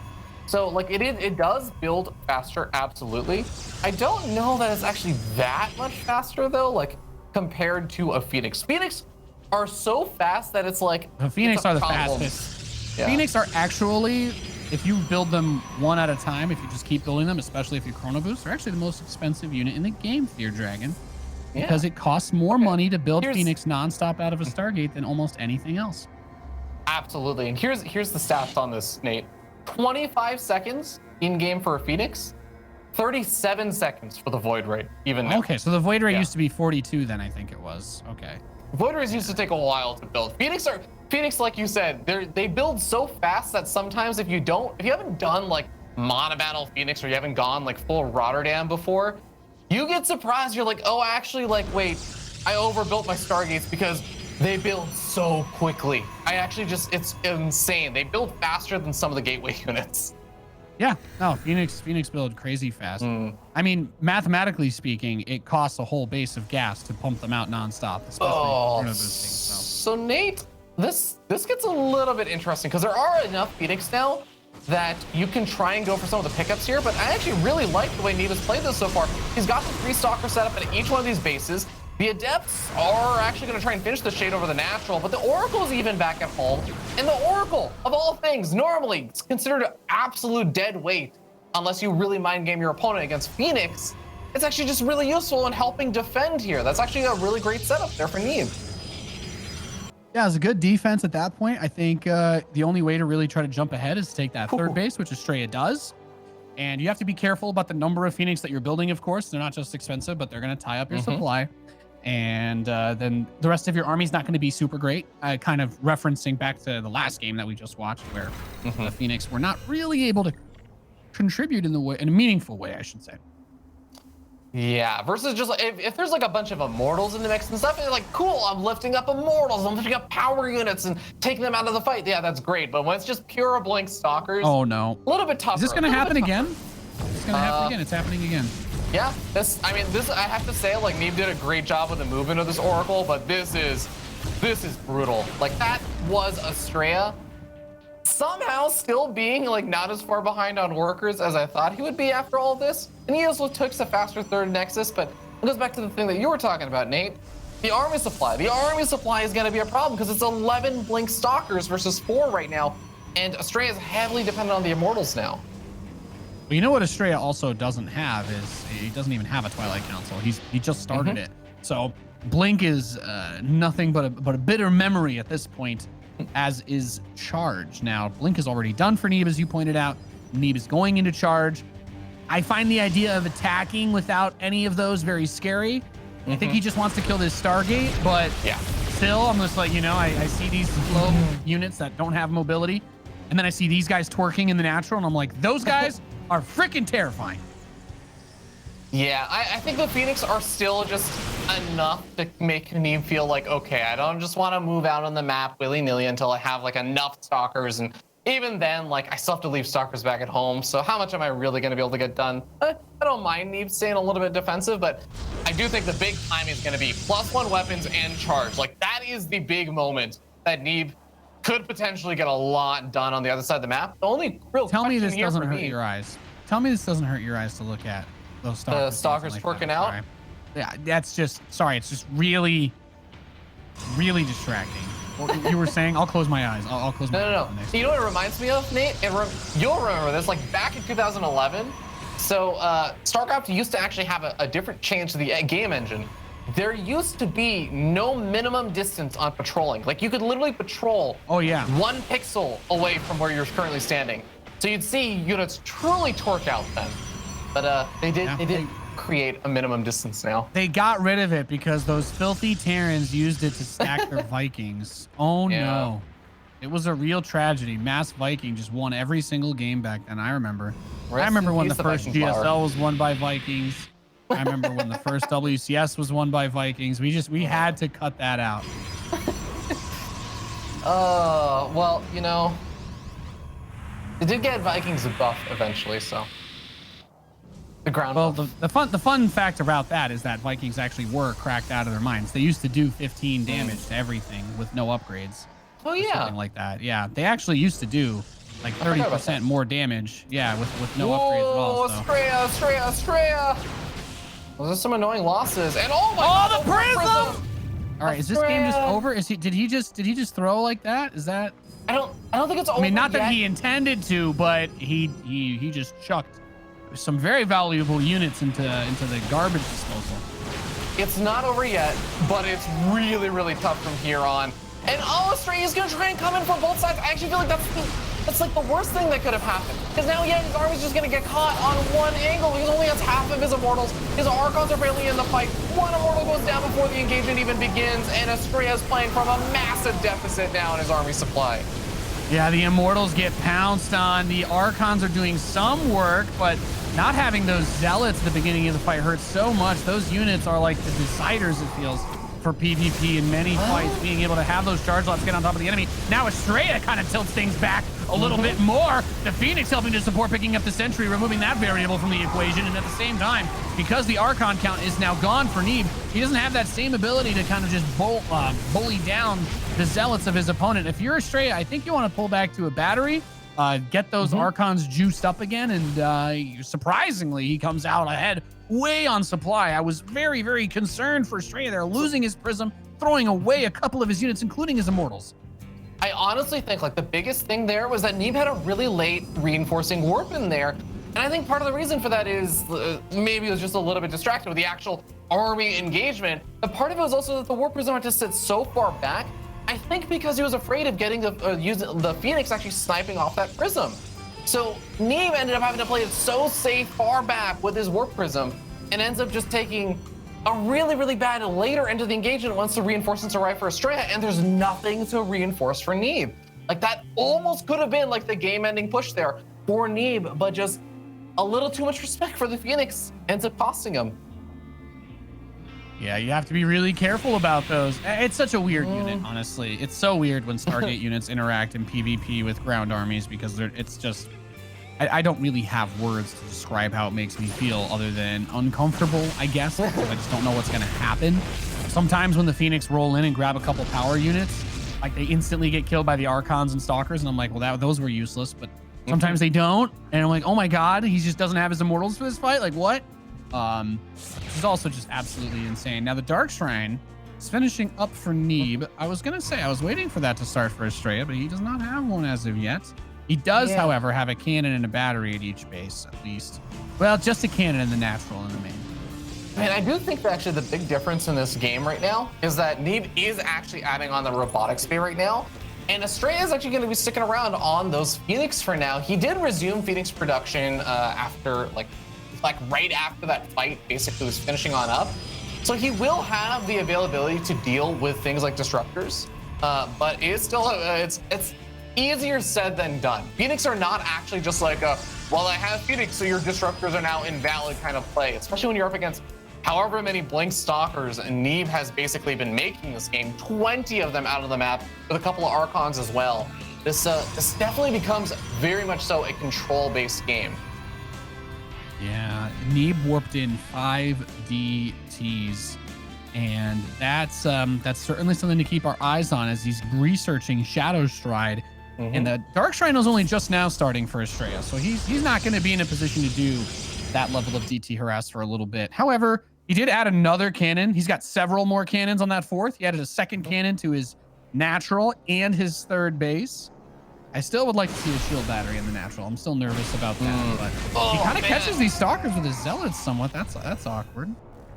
So like it does build faster, absolutely. I don't know that it's actually that much faster though. Like compared to a Phoenix. Phoenix are so fast that it's like The Phoenix are the problem. fastest. Yeah. Phoenix are actually, if you build them one at a time, if you just keep building them, especially if you chrono boost, they're actually the most expensive unit in the game, Fear Dragon, because it costs more money to build Phoenix nonstop out of a Stargate than almost anything else. Absolutely. And here's the stats on this, Nate. 25 seconds in game for a Phoenix, 37 seconds for the Void Ray, even now. Okay, so the Void Ray used to be 42 then, I think it was. Okay. Void Rays used to take a while to build. Phoenix, like you said, they build so fast that sometimes if you haven't done like Mono Battle Phoenix or you haven't gone like full Rotterdam before, you get surprised. You're like, oh, actually, like, wait, I overbuilt my Stargates because they build so quickly. It's insane. They build faster than some of the gateway units. Yeah, no, Phoenix build crazy fast. I mean, mathematically speaking, it costs a whole base of gas to pump them out nonstop, especially chrono boosting. So Nate, this gets a little bit interesting because there are enough Phoenix now that you can try and go for some of the pickups here, but I actually really like the way Neeb has played this so far. He's got the 3 Stalkers set up at each one of these bases. The Adepts are actually going to try and finish the Shade over the Natural, but the Oracle's even back at home. And the Oracle, of all things, normally it's considered an absolute dead weight unless you really mind game your opponent against Phoenix. It's actually just really useful in helping defend here. That's actually a really great setup there for Neeb. Yeah, it's a good defense at that point. I think the only way to really try to jump ahead is to take that third base, which Astrea does. And you have to be careful about the number of Phoenix that you're building, of course. They're not just expensive, but they're going to tie up your supply. And then the rest of your army's not going to be super great. Kind of referencing back to the last game that we just watched, where the Phoenix were not really able to contribute in a meaningful way, I should say. Yeah, versus just like if there's like a bunch of Immortals in the mix and stuff, it's like, cool, I'm lifting up Immortals, I'm lifting up power units and taking them out of the fight. Yeah, that's great. But when it's just pure Blink Stalkers, oh no, a little bit tougher. Is this going to happen again? It's going to happen again. It's happening again. Yeah, I have to say, like, Neeb did a great job with the movement of this Oracle, but this is brutal. Like, that was Astrea somehow still being like not as far behind on workers as I thought he would be after all this. And he also took a faster third Nexus, but it goes back to the thing that you were talking about, Nate. The army supply. The army supply is going to be a problem because it's 11 Blink Stalkers versus 4 right now, and Astrea is heavily dependent on the Immortals now. But you know what Astrea also doesn't have is he doesn't even have a Twilight Council. He just started it. So Blink is nothing but a bitter memory at this point, as is Charge. Now, Blink is already done for Neeb, as you pointed out. Neeb is going into Charge. I find the idea of attacking without any of those very scary. I think he just wants to kill this Stargate, but still, I'm just like, I see these slow units that don't have mobility, and then I see these guys twerking in the natural, and I'm like, those guys are freaking terrifying. Yeah, I think the Phoenix are still just enough to make Neeb feel like, okay, I don't just want to move out on the map willy-nilly until I have like enough Stalkers, and even then, like, I still have to leave Stalkers back at home, so how much am I really going to be able to get done? I don't mind Neeb staying a little bit defensive, but I do think the big time is going to be +1 weapons and Charge. Like, that is the big moment that Neeb could potentially get a lot done on the other side of the map. The only real Tell me this here doesn't for hurt me- your eyes. Tell me this doesn't hurt your eyes to look at those Stalkers. The Stalkers like twerking that. out? Sorry. Yeah, that's just, sorry, it's just really, really distracting. What you were saying, I'll close my eyes. I'll close my eyes. No. You know what it reminds me of, Nate? You'll remember this, like back in 2011. So StarCraft used to actually have a different change to the game engine. There used to be no minimum distance on patrolling. Like, you could literally patrol 1 pixel away from where you're currently standing. So you'd see units truly torque out then. But they did create a minimum distance now. They got rid of it because those filthy Terrans used it to stack their Vikings. Oh no. It was a real tragedy. Mass Viking just won every single game back then. I remember. I remember when the first GSL was won by Vikings. I remember when the first WCS was won by Vikings. We had to cut that out. Well, they did get Vikings a buff eventually, so. The ground buff. The fun fact about that is that Vikings actually were cracked out of their minds. They used to do 15 damage to everything with no upgrades. Oh yeah. Something like that. Yeah, they actually used to do like 30% more damage. Yeah, with no upgrades at all. So. Astrea. Those are some annoying losses. And oh my God, the prism! All right, is this game just over? Did he just throw like that? Is that? I don't think it's over. I mean, not yet. that he intended to, but he just chucked some very valuable units into the garbage disposal. It's not over yet, but it's really, really tough from here on. And Astrea is gonna try and come in from both sides. I actually feel like that's like the worst thing that could have happened. Because now, yeah, his army's just gonna get caught on one angle. He only has half of his immortals. His Archons are barely in the fight. One immortal goes down before the engagement even begins, and Astrea is playing from a massive deficit now in his army supply. Yeah, the immortals get pounced on. The Archons are doing some work, but not having those zealots at the beginning of the fight hurts so much. Those units are like the deciders, it feels, for PvP in many fights, being able to have those charge lots get on top of the enemy. Now Astrea kind of tilts things back a little bit more. The Phoenix helping to support picking up the Sentry, removing that variable from the equation. And at the same time, because the Archon count is now gone for Neeb, he doesn't have that same ability to kind of just bully down the zealots of his opponent. If you're Astrea, I think you want to pull back to a battery, get those Archons juiced up again, and surprisingly, he comes out ahead way on supply. I was very, very concerned for Astrea there, losing his Prism, throwing away a couple of his units, including his Immortals. I honestly think like the biggest thing there was that Neeb had a really late reinforcing warp in there. And I think part of the reason for that is maybe it was just a little bit distracted with the actual army engagement. But part of it was also that the warp prism had to sit so far back. I think because he was afraid of getting the Phoenix actually sniping off that prism. So Neeb ended up having to play it so safe far back with his warp prism and ends up just taking a really, really bad later into the engagement once the reinforcements arrive for Astrea, and there's nothing to reinforce for Neeb. Like that almost could have been like the game-ending push there for Neeb, but just a little too much respect for the Phoenix ends up costing him. Yeah, you have to be really careful about those. It's such a weird unit, honestly. It's so weird when Stargate units interact in PvP with ground armies because it's just, I don't really have words to describe how it makes me feel other than uncomfortable, I guess, because I just don't know what's going to happen. Sometimes when the Phoenix roll in and grab a couple power units, like they instantly get killed by the Archons and Stalkers, and I'm like, well, those were useless, but sometimes they don't, and I'm like, oh my God, he just doesn't have his Immortals for this fight? Like, what? This is also just absolutely insane. Now the Dark Shrine is finishing up for Neeb. I was gonna say I was waiting for that to start for Astrea, but he does not have one as of yet. He does, however, have a cannon and a battery at each base, at least. Well, just a cannon in the natural and the main. Man, I do think that actually the big difference in this game right now is that Neeb is actually adding on the robotics bay right now. And Astrea is actually going to be sticking around on those Phoenix for now. He did resume Phoenix production after like right after that fight basically was finishing on up. So he will have the availability to deal with things like disruptors, but it is still, it's easier said than done. Phoenix are not actually just like well, I have Phoenix, so your disruptors are now invalid kind of play, especially when you're up against however many Blink Stalkers Neeb has basically been making this game, 20 of them out of the map with a couple of Archons as well. This definitely becomes very much so a control-based game. Yeah, Neeb warped in 5 DTs, and that's certainly something to keep our eyes on as he's researching Shadow Stride. And the Dark Shrine is only just now starting for Astrea, so he's not going to be in a position to do that level of DT harass for a little bit. However, he did add another cannon. He's got several more cannons on that fourth. He added a second cannon to his natural and his third base. I still would like to see a shield battery in the natural. I'm still nervous about that, but he kind of catches these Stalkers with his Zealots somewhat. That's awkward.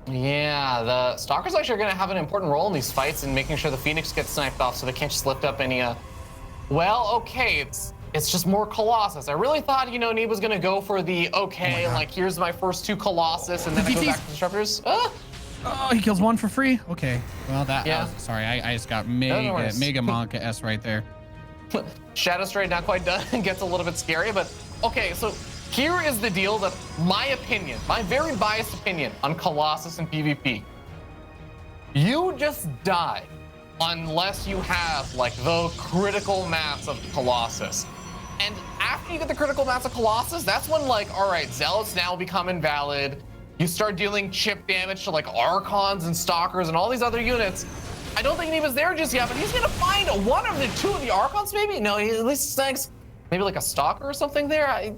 Yeah, the Stalkers actually are going to have an important role in these fights in making sure the Phoenix gets sniped off so they can't just lift up any, well, okay, it's just more Colossus. I really thought, you know, Neeb was going to go for the, like, here's my first 2 Colossus, and then I go back to Disruptors. Oh, he kills 1 for free? Okay. Well, sorry, I just got mega Monka S right there. Shadow Stride not quite done and gets a little bit scary, but okay, so here is the deal that my opinion, my very biased opinion on Colossus and PvP. You just die unless you have like the critical mass of Colossus. And after you get the critical mass of Colossus, that's when like, all right, Zealots now become invalid. You start dealing chip damage to like Archons and Stalkers and all these other units. I don't think Neeb is there just yet, but he's gonna find one of the 2 of the Archons maybe? No, he at least snags maybe like a Stalker or something there.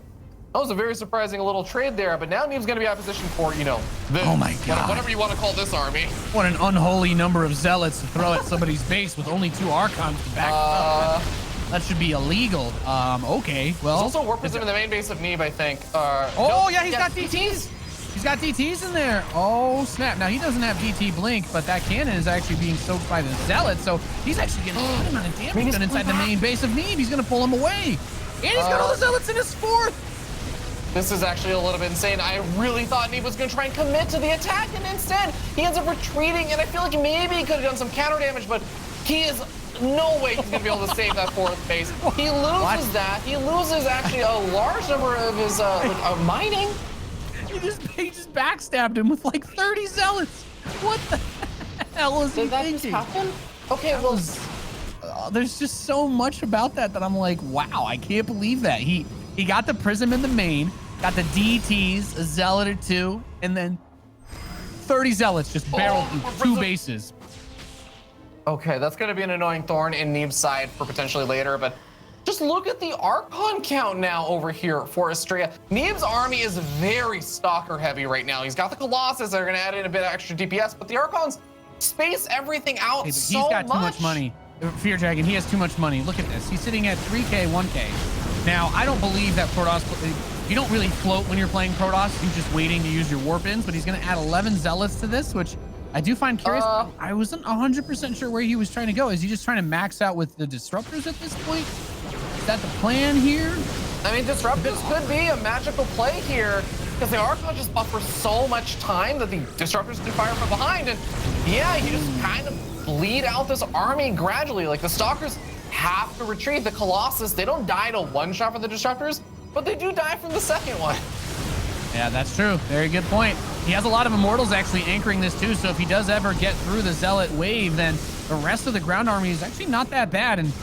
That was a very surprising little trade there, but now Neeb's going to be out of position for, you know, oh my God, whatever you want to call this army. What an unholy number of zealots to throw at somebody's base with only 2 Archons to back up. That should be illegal. Okay, well. There's also a warp prism in the main base of Neeb, I think. Oh, yeah, he's got DTs. He's got DTs in there. Oh, snap. Now, he doesn't have DT blink, but that cannon is actually being soaked by the zealot, so he's actually getting a good amount of damage done inside the main base of Neeb. He's going to pull him away. And he's got all the zealots in his 4th. This is actually a little bit insane. I really thought Neeb was going to try and commit to the attack, and instead he ends up retreating, and I feel like maybe he could have done some counter damage, but he is no way he's going to be able to save that 4th base. He loses that. He loses actually a large number of his mining. He just backstabbed him with like 30 zealots. What the hell is he thinking? Did that just happen? Okay, well, there's just so much about that I'm like, wow, I can't believe that. He got the prism in the main, got the DTs, a zealot or 2, and then 30 zealots just barreled through 2 bases. Okay, that's going to be an annoying thorn in Neeb's side for potentially later, but just look at the Archon count now over here for Astrea. Neeb's army is very stalker heavy right now. He's got the Colossus that are going to add in a bit of extra DPS, but the Archons space everything out so much. He's got too much money. Fear Dragon, he has too much money. Look at this. He's sitting at 3K, 1K. Now, I don't believe that Protoss, you don't really float when you're playing Protoss. You're just waiting to use your warp ins, but he's going to add 11 zealots to this, which I do find curious. I wasn't 100% sure where he was trying to go. Is he just trying to max out with the disruptors at this point? Is that the plan here? I mean, disruptors could be a magical play here because the Archon just buffer so much time that the disruptors can fire from behind. And yeah, you just kind of bleed out this army gradually. Like the Stalkers have to retreat. The Colossus, they don't die to one shot for the disruptors, but they do die from the second one. Yeah, that's true. Very good point. He has a lot of Immortals actually anchoring this too, so if he does ever get through the Zealot wave, then the rest of the ground army is actually not that bad. And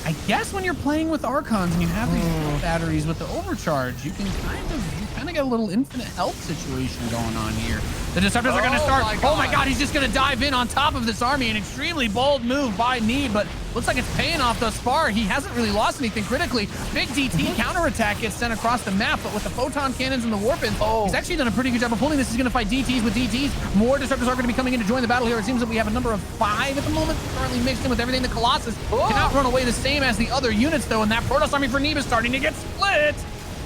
I guess when you're playing with Archons and you have these batteries with the overcharge, you can kind of get a little infinite health situation going on here. The Disruptors are going to start. Oh my God, he's just going to dive in on top of this army. An extremely bold move by Neeb, but looks like it's paying off thus far. He hasn't really lost anything critically. Big DT counterattack gets sent across the map, but with the photon cannons and the warpins, he's actually done a pretty good job of pulling this. He's going to fight DTs with DTs. More Disruptors are going to be coming in to join the battle here. It seems that we have a number of 5 at the moment, currently mixed in with everything. The Colossus cannot run away the same as the other units, though, and that Protoss army for Neeb is starting to get split.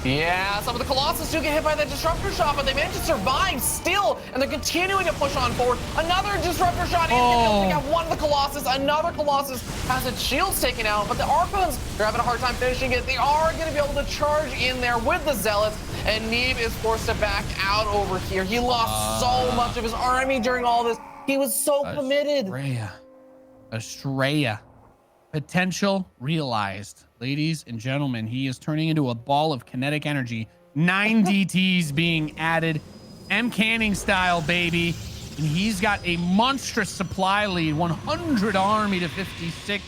Yeah, some of the Colossus do get hit by that Disruptor shot, but they manage to survive still, and they're continuing to push on forward. Another Disruptor shot, and they got one of the Colossus. Another Colossus has its shields taken out, but the Archons, they're having a hard time finishing it. They are going to be able to charge in there with the Zealots, and Neeb is forced to back out over here. He lost so much of his army during all this. He was so committed. Astrea. Potential realized. Ladies and gentlemen, he is turning into a ball of kinetic energy. 9 DTs being added. M Canning style, baby. And he's got a monstrous supply lead. 100 army to 56.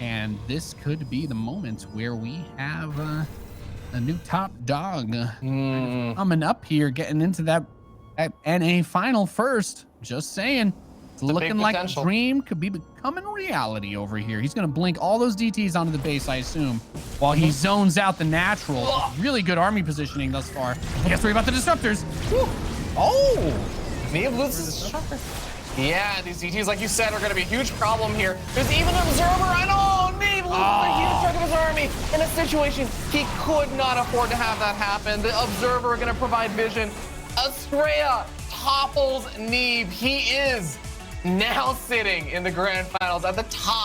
And this could be the moment where we have a new top dog coming up here, getting into that NA final first. Just saying. It's looking like the dream could be becoming reality over here. He's going to blink all those DTs onto the base, I assume, while he zones out the natural. Really good army positioning thus far. I guess worry about the Disruptors. Whew. Oh! Neeb loses his Disruptor. Yeah, these DTs, like you said, are going to be a huge problem here. There's even an Observer, and Neeb loses a huge chunk of his army in a situation he could not afford to have that happen. The Observer are going to provide vision. Astrea topples Neeb. He is now sitting in the grand finals at the top